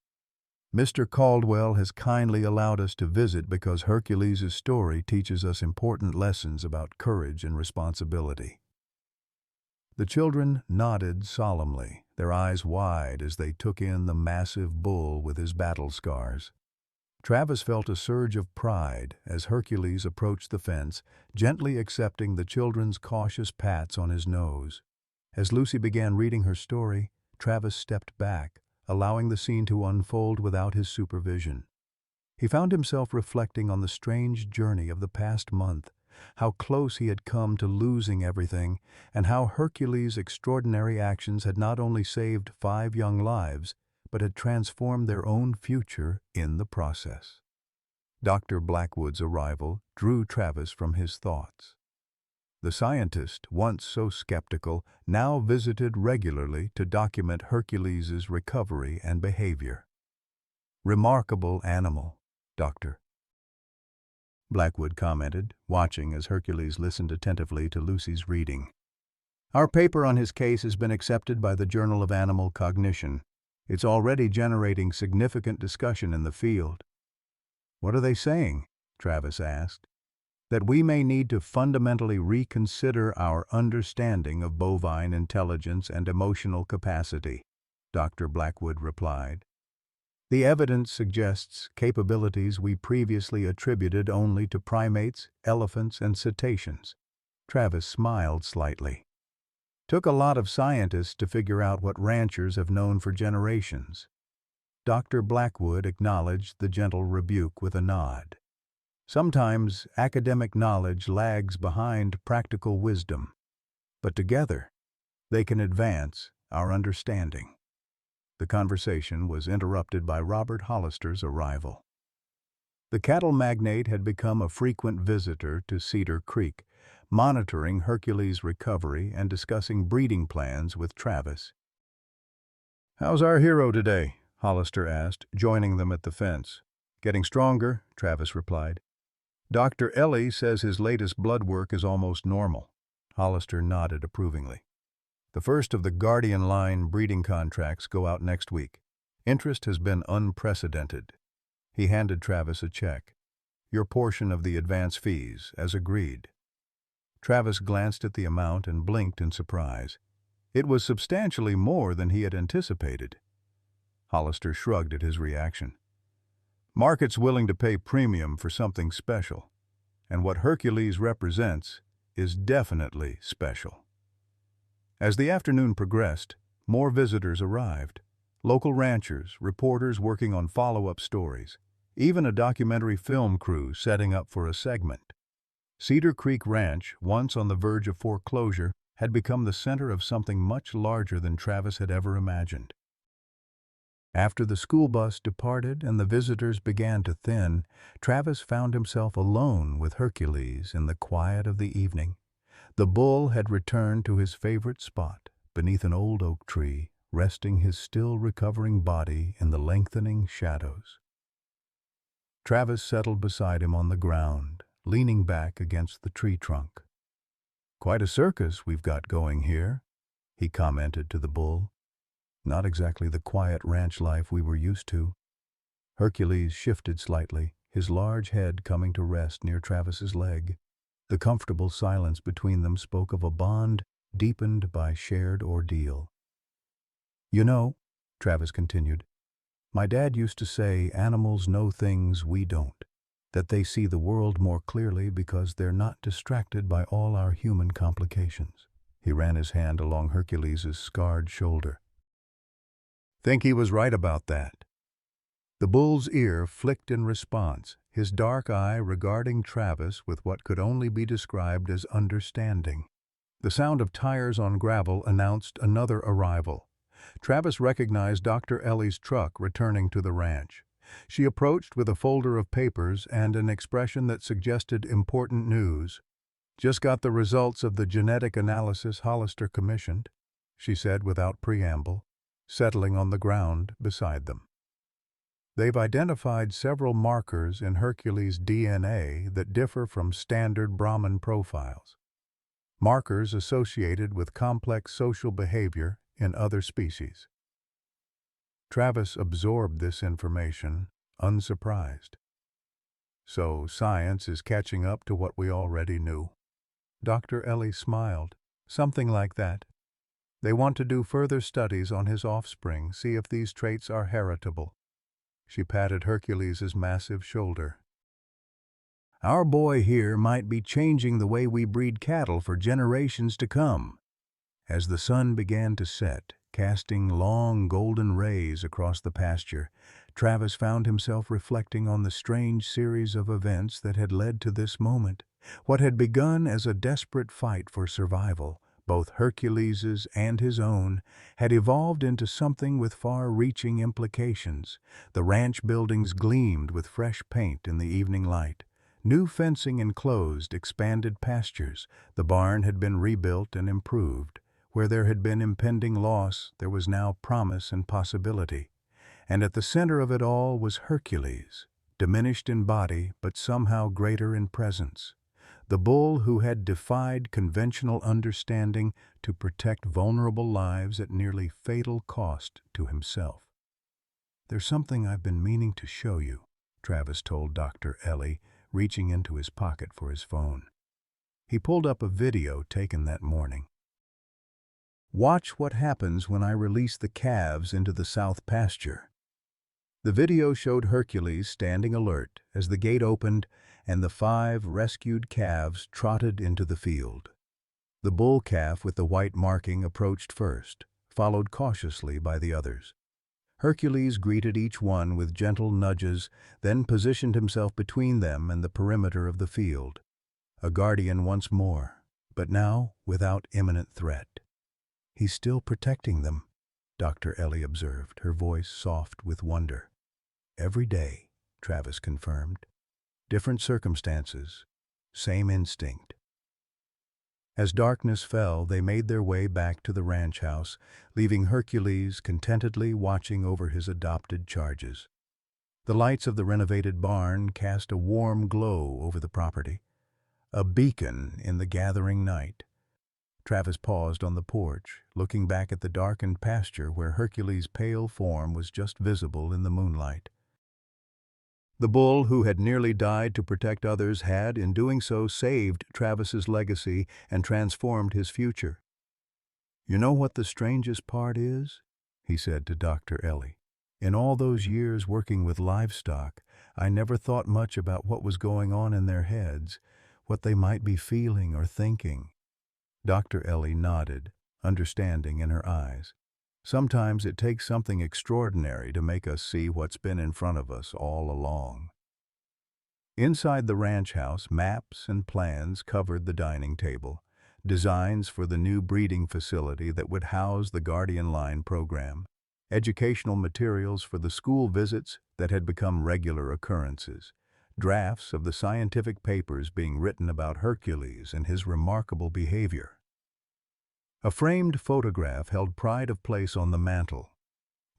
Mr. Caldwell has kindly allowed us to visit because Hercules' story teaches us important lessons about courage and responsibility." The children nodded solemnly, their eyes wide as they took in the massive bull with his battle scars. Travis felt a surge of pride as Hercules approached the fence, gently accepting the children's cautious pats on his nose. As Lucy began reading her story, Travis stepped back, allowing the scene to unfold without his supervision. He found himself reflecting on the strange journey of the past month, how close he had come to losing everything, and how Hercules' extraordinary actions had not only saved 5 young lives, but had transformed their own future in the process. Dr. Blackwood's arrival drew Travis from his thoughts. The scientist, once so skeptical, now visited regularly to document Hercules' recovery and behavior. "Remarkable animal, Doctor," Blackwood commented, watching as Hercules listened attentively to Lucy's reading. "Our paper on his case has been accepted by the Journal of Animal Cognition. It's already generating significant discussion in the field." "What are they saying?" Travis asked. "That we may need to fundamentally reconsider our understanding of bovine intelligence and emotional capacity," Dr. Blackwood replied. "The evidence suggests capabilities we previously attributed only to primates, elephants, and cetaceans." Travis smiled slightly. "Took a lot of scientists to figure out what ranchers have known for generations." Dr. Blackwood acknowledged the gentle rebuke with a nod. "Sometimes academic knowledge lags behind practical wisdom, but together they can advance our understanding." The conversation was interrupted by Robert Hollister's arrival. The cattle magnate had become a frequent visitor to Cedar Creek, monitoring Hercules' recovery and discussing breeding plans with Travis. "How's our hero today?" Hollister asked, joining them at the fence. "Getting stronger," Travis replied. "Dr. Ellie says his latest blood work is almost normal." Hollister nodded approvingly. "The first of the Guardian Line breeding contracts go out next week. Interest has been unprecedented." He handed Travis a check. "Your portion of the advance fees, as agreed." Travis glanced at the amount and blinked in surprise. It was substantially more than he had anticipated. Hollister shrugged at his reaction. "Market's willing to pay premium for something special, and what Hercules represents is definitely special." As the afternoon progressed, more visitors arrived. Local ranchers, reporters working on follow-up stories, even a documentary film crew setting up for a segment. Cedar Creek Ranch, once on the verge of foreclosure, had become the center of something much larger than Travis had ever imagined. After the school bus departed and the visitors began to thin, Travis found himself alone with Hercules in the quiet of the evening. The bull had returned to his favorite spot, beneath an old oak tree, resting his still recovering body in the lengthening shadows. Travis settled beside him on the ground, leaning back against the tree trunk. "Quite a circus we've got going here," he commented to the bull. "Not exactly the quiet ranch life we were used to." Hercules shifted slightly, his large head coming to rest near Travis's leg. The comfortable silence between them spoke of a bond deepened by shared ordeal. "You know," Travis continued, "my dad used to say animals know things we don't, that they see the world more clearly because they're not distracted by all our human complications." He ran his hand along Hercules's scarred shoulder. "Think he was right about that?" The bull's ear flicked in response, his dark eye regarding Travis with what could only be described as understanding. The sound of tires on gravel announced another arrival. Travis recognized Dr. Ellie's truck returning to the ranch. She approached with a folder of papers and an expression that suggested important news. "Just got the results of the genetic analysis Hollister commissioned," she said without preamble, settling on the ground beside them. "They've identified several markers in Hercules' DNA that differ from standard Brahman profiles. Markers associated with complex social behavior in other species." Travis absorbed this information, unsurprised. "So science is catching up to what we already knew." Dr. Ellie smiled. "Something like that. They want to do further studies on his offspring, see if these traits are heritable." She patted Hercules's massive shoulder. "Our boy here might be changing the way we breed cattle for generations to come." As the sun began to set, casting long golden rays across the pasture, Travis found himself reflecting on the strange series of events that had led to this moment. What had begun as a desperate fight for survival, both Hercules's and his own, had evolved into something with far-reaching implications. The ranch buildings gleamed with fresh paint in the evening light. New fencing enclosed expanded pastures. The barn had been rebuilt and improved. Where there had been impending loss, there was now promise and possibility. And at the center of it all was Hercules, diminished in body but somehow greater in presence. The bull who had defied conventional understanding to protect vulnerable lives at nearly fatal cost to himself. "There's something I've been meaning to show you," Travis told Dr. Ellie, reaching into his pocket for his phone. He pulled up a video taken that morning. "Watch what happens when I release the calves into the south pasture." The video showed Hercules standing alert as the gate opened and the 5 rescued calves trotted into the field. The bull calf with the white marking approached first, followed cautiously by the others. Hercules greeted each one with gentle nudges, then positioned himself between them and the perimeter of the field. A guardian once more, but now without imminent threat. "He's still protecting them," Dr. Ellie observed, her voice soft with wonder. "Every day," Travis confirmed. "Different circumstances, same instinct." As darkness fell, they made their way back to the ranch house, leaving Hercules contentedly watching over his adopted charges. The lights of the renovated barn cast a warm glow over the property, a beacon in the gathering night. Travis paused on the porch, looking back at the darkened pasture where Hercules' pale form was just visible in the moonlight. The bull who had nearly died to protect others had, in doing so, saved Travis's legacy and transformed his future. "You know what the strangest part is?" he said to Dr. Ellie. "In all those years working with livestock, I never thought much about what was going on in their heads, what they might be feeling or thinking." Dr. Ellie nodded, understanding in her eyes. Sometimes it takes something extraordinary to make us see what's been in front of us all along. Inside the ranch house, maps and plans covered the dining table, designs for the new breeding facility that would house the Guardian Line program, educational materials for the school visits that had become regular occurrences, drafts of the scientific papers being written about Hercules and his remarkable behavior. A framed photograph held pride of place on the mantel.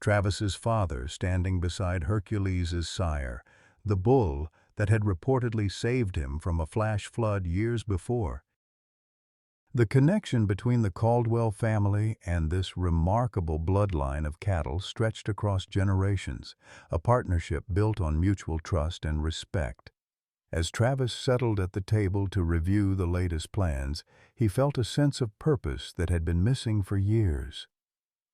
Travis's father standing beside Hercules's sire, the bull that had reportedly saved him from a flash flood years before. The connection between the Caldwell family and this remarkable bloodline of cattle stretched across generations, a partnership built on mutual trust and respect. As Travis settled at the table to review the latest plans, he felt a sense of purpose that had been missing for years.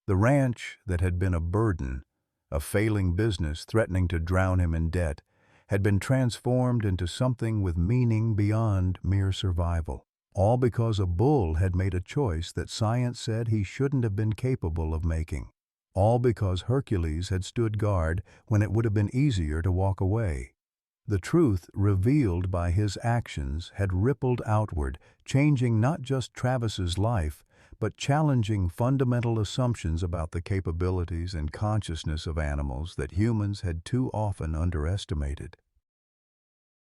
The ranch that had been a burden, a failing business threatening to drown him in debt, had been transformed into something with meaning beyond mere survival. All because a bull had made a choice that science said he shouldn't have been capable of making. All because Hercules had stood guard when it would have been easier to walk away. The truth revealed by his actions had rippled outward, changing not just Travis's life, but challenging fundamental assumptions about the capabilities and consciousness of animals that humans had too often underestimated.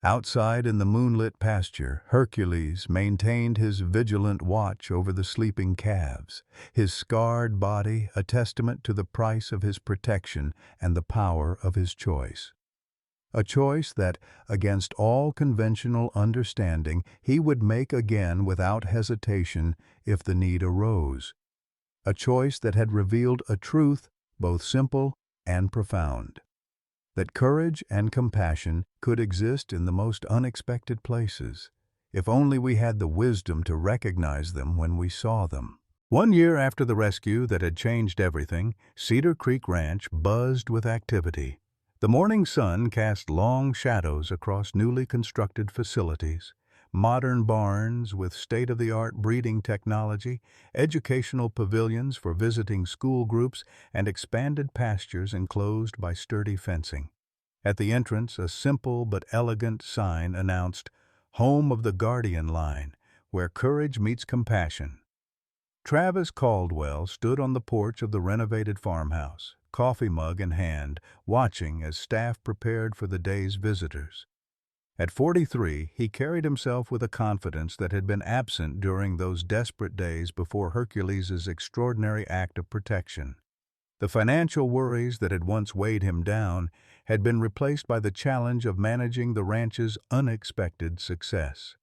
Outside in the moonlit pasture, Hercules maintained his vigilant watch over the sleeping calves, his scarred body a testament to the price of his protection and the power of his choice. A choice that, against all conventional understanding, he would make again without hesitation if the need arose. A choice that had revealed a truth both simple and profound. That courage and compassion could exist in the most unexpected places, if only we had the wisdom to recognize them when we saw them. 1 year after the rescue that had changed everything, Cedar Creek Ranch buzzed with activity. The morning sun cast long shadows across newly constructed facilities, modern barns with state-of-the-art breeding technology, educational pavilions for visiting school groups, and expanded pastures enclosed by sturdy fencing. At the entrance, a simple but elegant sign announced, "Home of the Guardian Line, where courage meets compassion." Travis Caldwell stood on the porch of the renovated farmhouse, coffee mug in hand, watching as staff prepared for the day's visitors. At 43, he carried himself with a confidence that had been absent during those desperate days before Hercules's extraordinary act of protection. The financial worries that had once weighed him down had been replaced by the challenge of managing the ranch's unexpected success.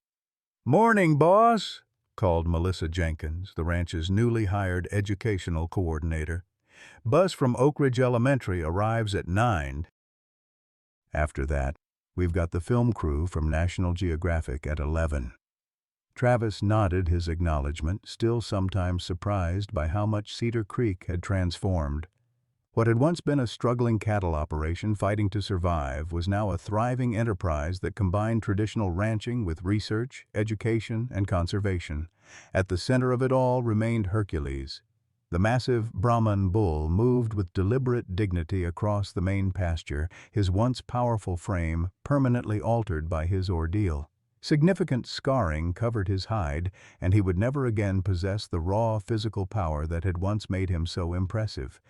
"Morning, boss," called Melissa Jenkins, the ranch's newly hired educational coordinator. "Bus from Oak Ridge Elementary arrives at 9. After that, we've got the film crew from National Geographic at 11. Travis nodded his acknowledgement, still sometimes surprised by how much Cedar Creek had transformed. What had once been a struggling cattle operation fighting to survive was now a thriving enterprise that combined traditional ranching with research, education, and conservation. At the center of it all remained Hercules. The massive Brahman bull moved with deliberate dignity across the main pasture, his once powerful frame permanently altered by his ordeal. Significant scarring covered his hide, and he would never again possess the raw physical power that had once made him so impressive.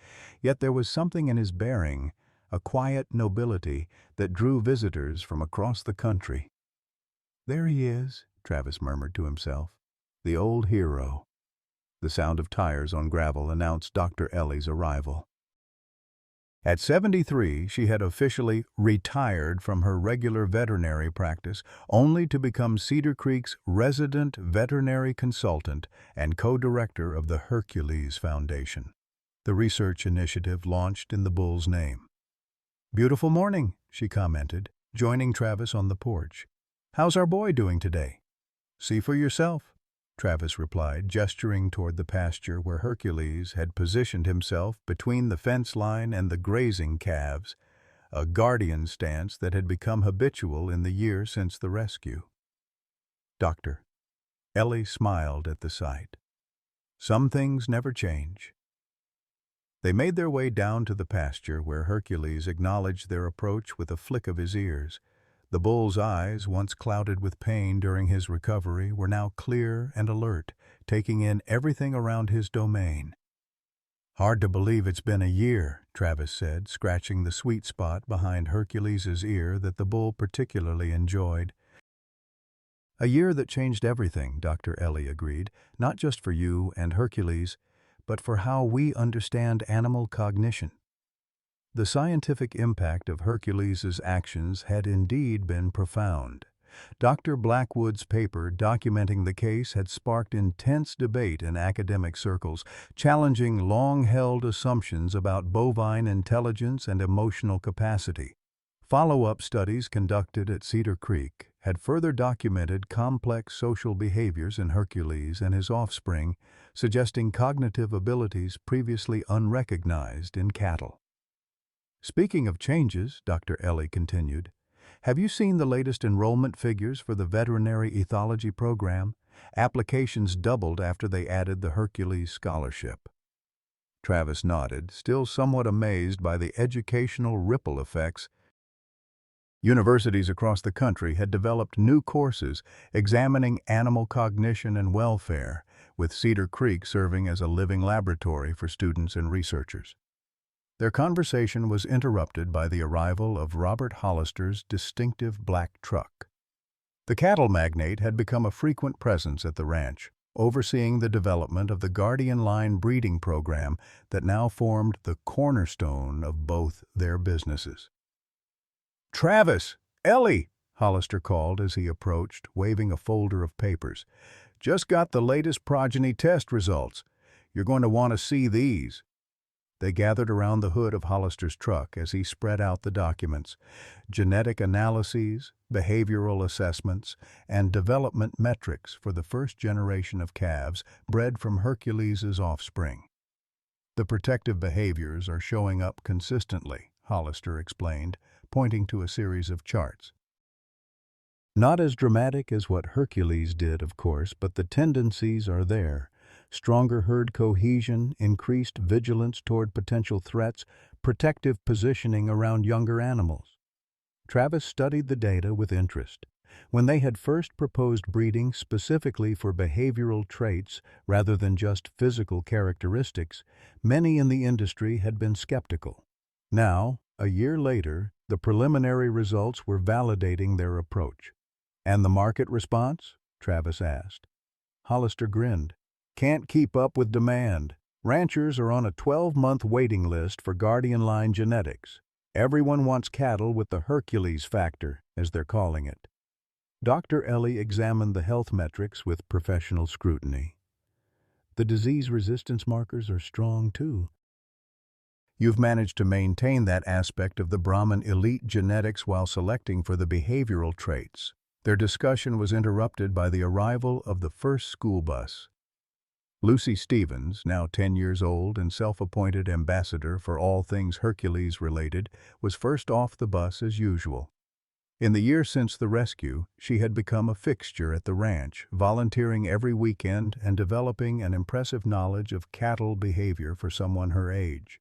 Yet there was something in his bearing, a quiet nobility, that drew visitors from across the country. "There he is," Travis murmured to himself. "The old hero." The sound of tires on gravel announced Dr. Ellie's arrival. At 73, she had officially retired from her regular veterinary practice, only to become Cedar Creek's resident veterinary consultant and co-director of the Hercules Foundation, the research initiative launched in the bull's name. "Beautiful morning," she commented, joining Travis on the porch. "How's our boy doing today?" "See for yourself," Travis replied, gesturing toward the pasture where Hercules had positioned himself between the fence line and the grazing calves, a guardian stance that had become habitual in the year since the rescue. "Doctor." Ellie smiled at the sight. Some things never change. They made their way down to the pasture where Hercules acknowledged their approach with a flick of his ears. The bull's eyes, once clouded with pain during his recovery, were now clear and alert, taking in everything around his domain. "Hard to believe it's been a year," Travis said, scratching the sweet spot behind Hercules's ear that the bull particularly enjoyed. "A year that changed everything," Dr. Ellie agreed, "not just for you and Hercules, but for how we understand animal cognition." The scientific impact of Hercules's actions had indeed been profound. Dr. Blackwood's paper documenting the case had sparked intense debate in academic circles, challenging long-held assumptions about bovine intelligence and emotional capacity. Follow-up studies conducted at Cedar Creek had further documented complex social behaviors in Hercules and his offspring, suggesting cognitive abilities previously unrecognized in cattle. "Speaking of changes," Dr. Ellie continued, "have you seen the latest enrollment figures for the veterinary ethology program? Applications doubled after they added the Hercules scholarship." Travis nodded, still somewhat amazed by the educational ripple effects. Universities across the country had developed new courses examining animal cognition and welfare, with Cedar Creek serving as a living laboratory for students and researchers. Their conversation was interrupted by the arrival of Robert Hollister's distinctive black truck. The cattle magnate had become a frequent presence at the ranch, overseeing the development of the Guardian Line breeding program that now formed the cornerstone of both their businesses. "Travis! Ellie!" Hollister called as he approached, waving a folder of papers. "Just got the latest progeny test results. You're going to want to see these." They gathered around the hood of Hollister's truck as he spread out the documents: genetic analyses, behavioral assessments, and development metrics for the first generation of calves bred from Hercules's offspring. "The protective behaviors are showing up consistently," Hollister explained, pointing to a series of charts. "Not as dramatic as what Hercules did, of course, but the tendencies are there. Stronger herd cohesion, increased vigilance toward potential threats, protective positioning around younger animals." Travis studied the data with interest. When they had first proposed breeding specifically for behavioral traits rather than just physical characteristics, many in the industry had been skeptical. Now, a year later, the preliminary results were validating their approach. "And the market response?" Travis asked. Hollister grinned. "Can't keep up with demand. Ranchers are on a 12-month waiting list for Guardian Line genetics. Everyone wants cattle with the Hercules factor, as they're calling it." Dr. Ellie examined the health metrics with professional scrutiny. "The disease resistance markers are strong, too. You've managed to maintain that aspect of the Brahman elite genetics while selecting for the behavioral traits." Their discussion was interrupted by the arrival of the first school bus. Lucy Stevens, now 10 years old and self-appointed ambassador for all things Hercules-related, was first off the bus as usual. In the year since the rescue, she had become a fixture at the ranch, volunteering every weekend and developing an impressive knowledge of cattle behavior for someone her age.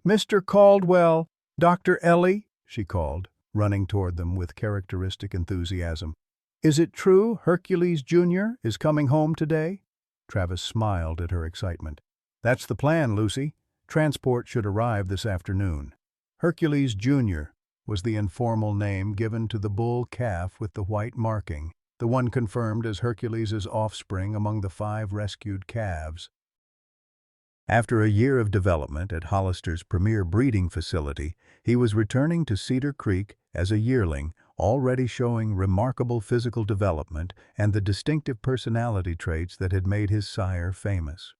"Mr. Caldwell, Dr. Ellie," she called, running toward them with characteristic enthusiasm. "Is it true Hercules Jr. is coming home today?" Travis smiled at her excitement. "That's the plan, Lucy. Transport should arrive this afternoon." Hercules Jr. was the informal name given to the bull calf with the white marking, the one confirmed as Hercules's offspring among the 5 rescued calves. After a year of development at Hollister's premier breeding facility, he was returning to Cedar Creek as a yearling, already showing remarkable physical development and the distinctive personality traits that had made his sire famous.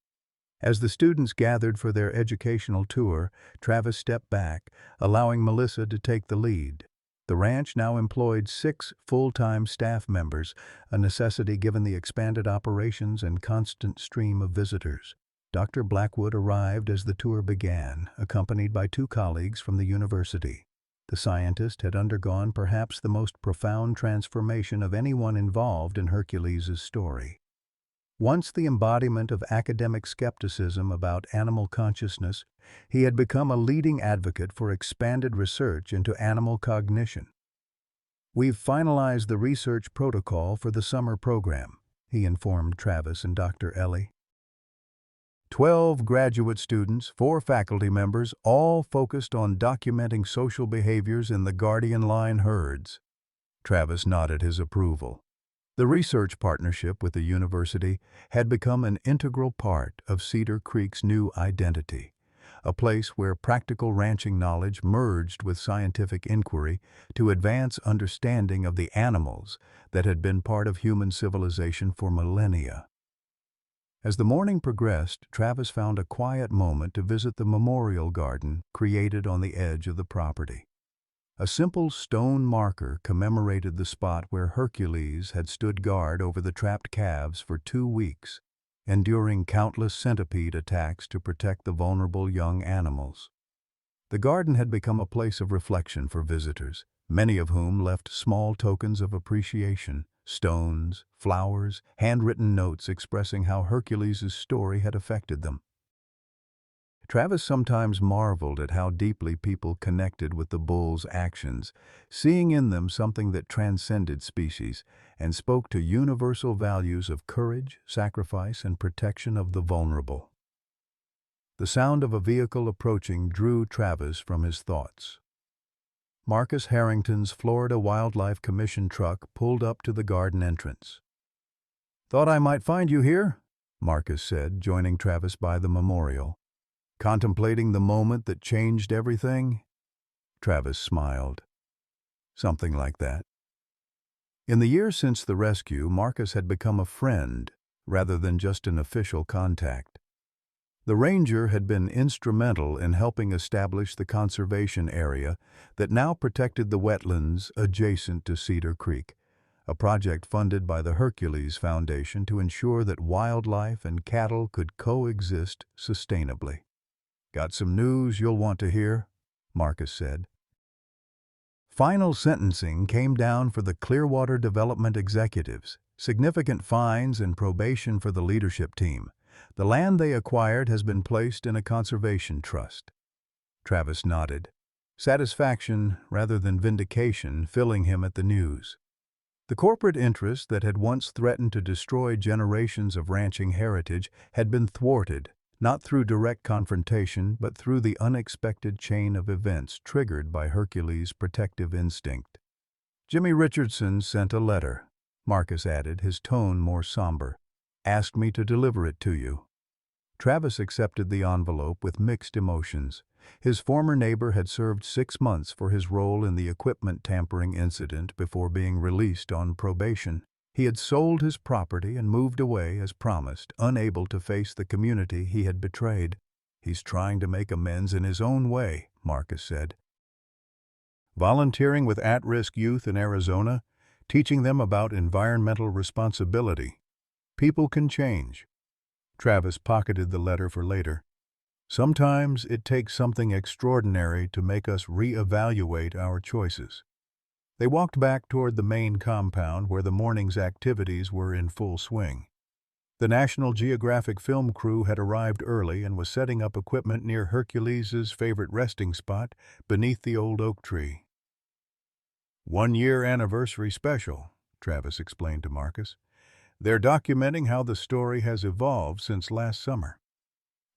As the students gathered for their educational tour, Travis stepped back, allowing Melissa to take the lead. The ranch now employed 6 full-time staff members, a necessity given the expanded operations and constant stream of visitors. Dr. Blackwood arrived as the tour began, accompanied by 2 colleagues from the university. The scientist had undergone perhaps the most profound transformation of anyone involved in Hercules's story. Once the embodiment of academic skepticism about animal consciousness, he had become a leading advocate for expanded research into animal cognition. "We've finalized the research protocol for the summer program," he informed Travis and Dr. Ellie. 12 graduate students, 4 faculty members, all focused on documenting social behaviors in the guardian line herds. Travis nodded his approval. The research partnership with the university had become an integral part of Cedar Creek's new identity, a place where practical ranching knowledge merged with scientific inquiry to advance understanding of the animals that had been part of human civilization for millennia. As the morning progressed, Travis found a quiet moment to visit the memorial garden created on the edge of the property. A simple stone marker commemorated the spot where Hercules had stood guard over the trapped calves for 2 weeks, enduring countless centipede attacks to protect the vulnerable young animals. The garden had become a place of reflection for visitors, many of whom left small tokens of appreciation: stones, flowers, handwritten notes expressing how Hercules' story had affected them. Travis sometimes marveled at how deeply people connected with the bull's actions, seeing in them something that transcended species and spoke to universal values of courage, sacrifice, and protection of the vulnerable. The sound of a vehicle approaching drew Travis from his thoughts. Marcus Harrington's Florida Wildlife Commission truck pulled up to the garden entrance. "Thought I might find you here," Marcus said, joining Travis by the memorial. "Contemplating the moment that changed everything?" Travis smiled. "Something like that." In the years since the rescue, Marcus had become a friend rather than just an official contact. The ranger had been instrumental in helping establish the conservation area that now protected the wetlands adjacent to Cedar Creek, a project funded by the Hercules Foundation to ensure that wildlife and cattle could coexist sustainably. "Got some news you'll want to hear," Marcus said. Final sentencing came down for the Clearwater Development executives, significant fines and probation for the leadership team. The land they acquired has been placed in a conservation trust. Travis nodded, satisfaction rather than vindication filling him at the news. The corporate interests that had once threatened to destroy generations of ranching heritage had been thwarted, not through direct confrontation, but through the unexpected chain of events triggered by Hercules' protective instinct. "Jimmy Richardson sent a letter," Marcus added, his tone more somber. "Asked me to deliver it to you." Travis accepted the envelope with mixed emotions. His former neighbor had served 6 months for his role in the equipment tampering incident before being released on probation. He had sold his property and moved away as promised, unable to face the community he had betrayed. "He's trying to make amends in his own way," Marcus said. "Volunteering with at-risk youth in Arizona, teaching them about environmental responsibility. People can change." Travis pocketed the letter for later. "Sometimes it takes something extraordinary to make us re-evaluate our choices." They walked back toward the main compound where the morning's activities were in full swing. The National Geographic film crew had arrived early and was setting up equipment near Hercules' favorite resting spot beneath the old oak tree. "1-year anniversary special," Travis explained to Marcus. "They're documenting how the story has evolved since last summer."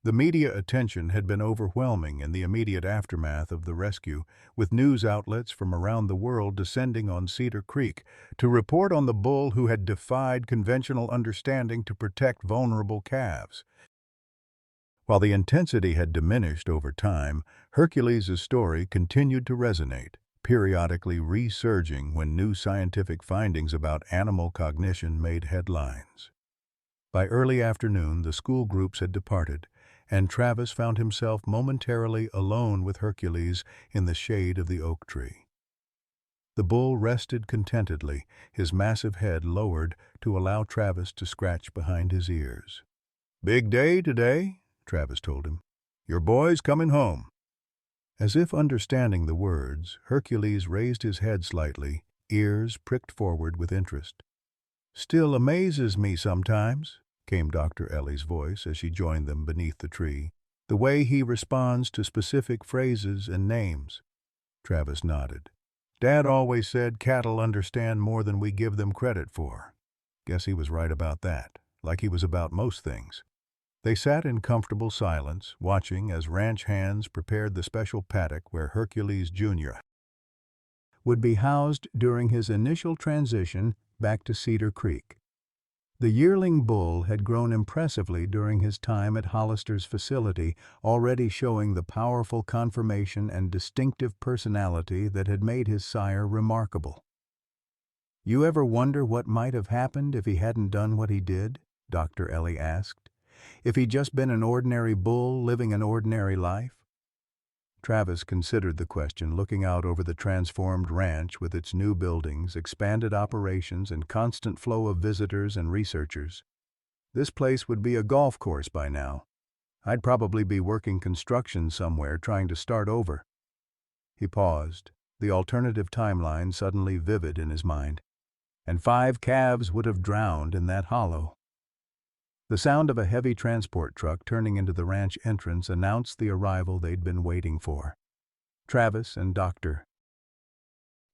The media attention had been overwhelming in the immediate aftermath of the rescue, with news outlets from around the world descending on Cedar Creek to report on the bull who had defied conventional understanding to protect vulnerable calves. While the intensity had diminished over time, Hercules' story continued to resonate, periodically resurging when new scientific findings about animal cognition made headlines. By early afternoon, the school groups had departed, and Travis found himself momentarily alone with Hercules in the shade of the oak tree. The bull rested contentedly, his massive head lowered to allow Travis to scratch behind his ears. "Big day today," Travis told him. "Your boy's coming home." As if understanding the words, Hercules raised his head slightly, ears pricked forward with interest. "Still amazes me sometimes," came Dr. Ellie's voice as she joined them beneath the tree. "The way he responds to specific phrases and names." Travis nodded. "Dad always said cattle understand more than we give them credit for." Guess he was right about that, like he was about most things. They sat in comfortable silence, watching as ranch hands prepared the special paddock where Hercules Jr. would be housed during his initial transition back to Cedar Creek. The yearling bull had grown impressively during his time at Hollister's facility, already showing the powerful conformation and distinctive personality that had made his sire remarkable. "You ever wonder what might have happened if he hadn't done what he did?" Dr. Ellie asked. "If he'd just been an ordinary bull living an ordinary life?" Travis considered the question, looking out over the transformed ranch with its new buildings, expanded operations, and constant flow of visitors and researchers. "This place would be a golf course by now. I'd probably be working construction somewhere, trying to start over." He paused, the alternative timeline suddenly vivid in his mind. "And 5 calves would have drowned in that hollow." The sound of a heavy transport truck turning into the ranch entrance announced the arrival they'd been waiting for. Travis and Dr.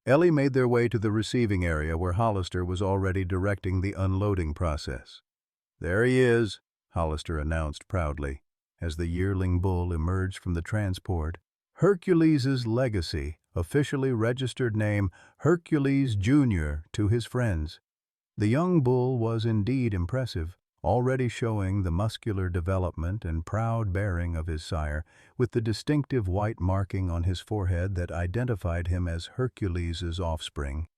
Ellie made their way to the receiving area where Hollister was already directing the unloading process. "There he is," Hollister announced proudly, as the yearling bull emerged from the transport. "Hercules's legacy, officially registered name Hercules Jr. to his friends." The young bull was indeed impressive, already showing the muscular development and proud bearing of his sire, with the distinctive white marking on his forehead that identified him as Hercules's offspring.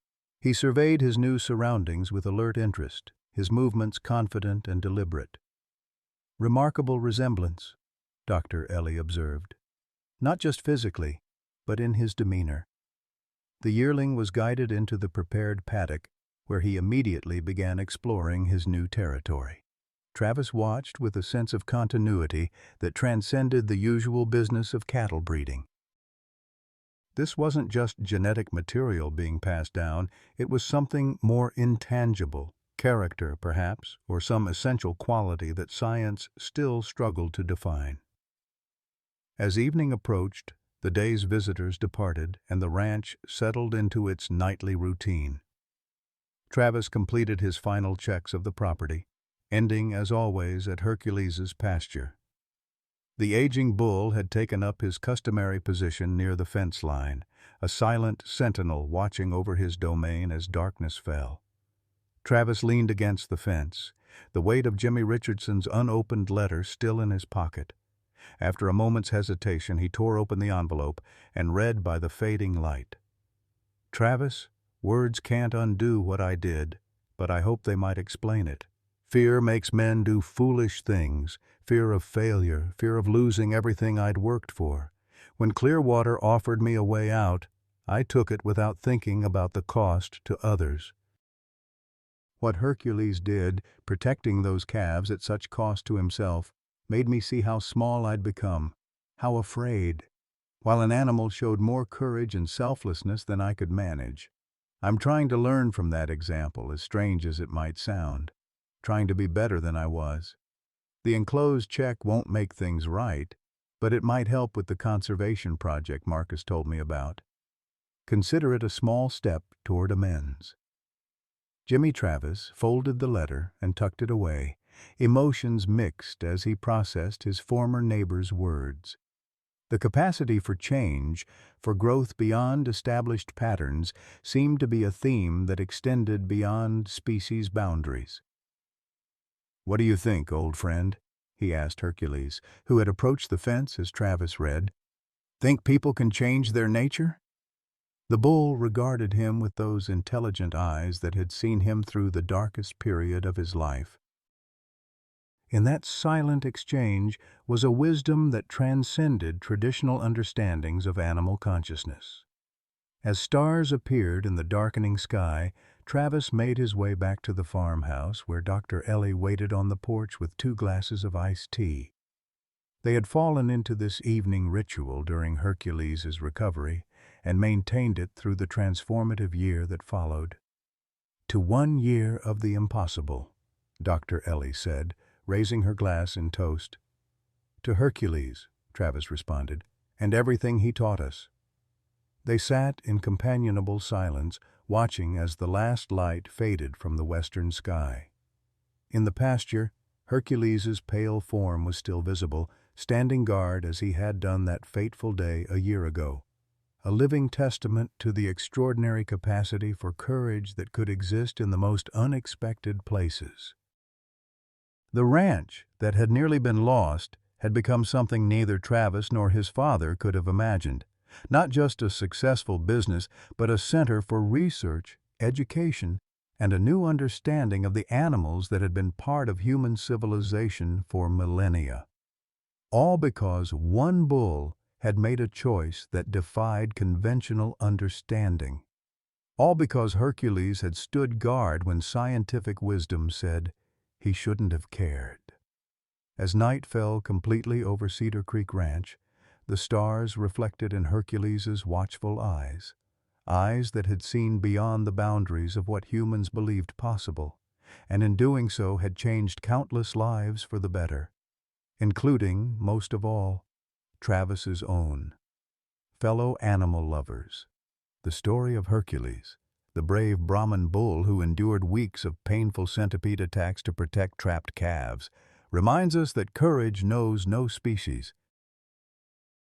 He surveyed his new surroundings with alert interest, his movements confident and deliberate. "Remarkable resemblance," Dr. Ellie observed. "Not just physically, but in his demeanor." The yearling was guided into the prepared paddock, where he immediately began exploring his new territory. Travis watched with a sense of continuity that transcended the usual business of cattle breeding. This wasn't just genetic material being passed down, it was something more intangible, character perhaps, or some essential quality that science still struggled to define. As evening approached, the day's visitors departed and the ranch settled into its nightly routine. Travis completed his final checks of the property, ending, as always, at Hercules's pasture. The aging bull had taken up his customary position near the fence line, a silent sentinel watching over his domain as darkness fell. Travis leaned against the fence, the weight of Jimmy Richardson's unopened letter still in his pocket. After a moment's hesitation, he tore open the envelope and read by the fading light. "Travis, words can't undo what I did, but I hope they might explain it. Fear makes men do foolish things, fear of failure, fear of losing everything I'd worked for. When Clearwater offered me a way out, I took it without thinking about the cost to others. What Hercules did, protecting those calves at such cost to himself, made me see how small I'd become, how afraid, while an animal showed more courage and selflessness than I could manage. I'm trying to learn from that example, as strange as it might sound, trying to be better than I was. The enclosed check won't make things right, but it might help with the conservation project Marcus told me about. Consider it a small step toward amends." Jimmy Travis folded the letter and tucked it away, emotions mixed as he processed his former neighbor's words. The capacity for change, for growth beyond established patterns, seemed to be a theme that extended beyond species boundaries. "What do you think, old friend?" he asked Hercules, who had approached the fence as Travis read. "Think people can change their nature?" The bull regarded him with those intelligent eyes that had seen him through the darkest period of his life. In that silent exchange was a wisdom that transcended traditional understandings of animal consciousness. As stars appeared in the darkening sky, Travis made his way back to the farmhouse where Dr. Ellie waited on the porch with 2 glasses of iced tea. They had fallen into this evening ritual during Hercules's recovery and maintained it through the transformative year that followed. "To 1 year of the impossible," Dr. Ellie said, raising her glass in toast. "To Hercules," Travis responded, "and everything he taught us." They sat in companionable silence, watching as the last light faded from the western sky. In the pasture, Hercules's pale form was still visible, standing guard as he had done that fateful day a year ago, a living testament to the extraordinary capacity for courage that could exist in the most unexpected places. The ranch that had nearly been lost had become something neither Travis nor his father could have imagined. Not just a successful business, but a center for research, education, and a new understanding of the animals that had been part of human civilization for millennia. All because one bull had made a choice that defied conventional understanding. All because Hercules had stood guard when scientific wisdom said he shouldn't have cared. As night fell completely over Cedar Creek Ranch, the stars reflected in Hercules's watchful eyes that had seen beyond the boundaries of what humans believed possible, and in doing so had changed countless lives for the better, including, most of all, Travis's own. Fellow animal lovers, the story of Hercules, the brave Brahmin bull who endured weeks of painful centipede attacks to protect trapped calves, reminds us that courage knows no species.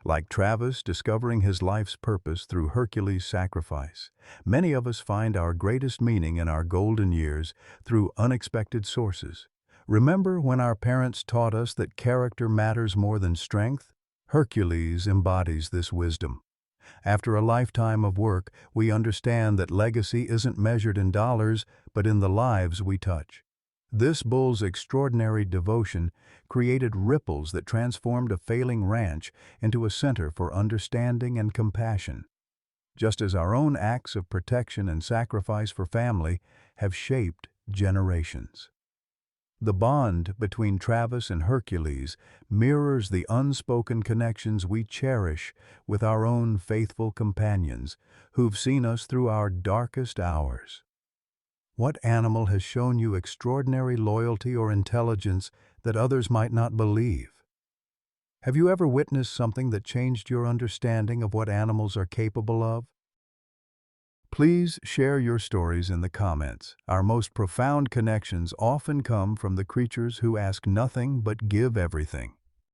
Like Travis discovering his life's purpose through Hercules' sacrifice, many of us find our greatest meaning in our golden years through unexpected sources. Remember when our parents taught us that character matters more than strength? Hercules embodies this wisdom. After a lifetime of work, we understand that legacy isn't measured in dollars, but in the lives we touch. This bull's extraordinary devotion created ripples that transformed a failing ranch into a center for understanding and compassion, just as our own acts of protection and sacrifice for family have shaped generations. The bond between Travis and Hercules mirrors the unspoken connections we cherish with our own faithful companions who've seen us through our darkest hours. What animal has shown you extraordinary loyalty or intelligence that others might not believe? Have you ever witnessed something that changed your understanding of what animals are capable of? Please share your stories in the comments. Our most profound connections often come from the creatures who ask nothing but give everything.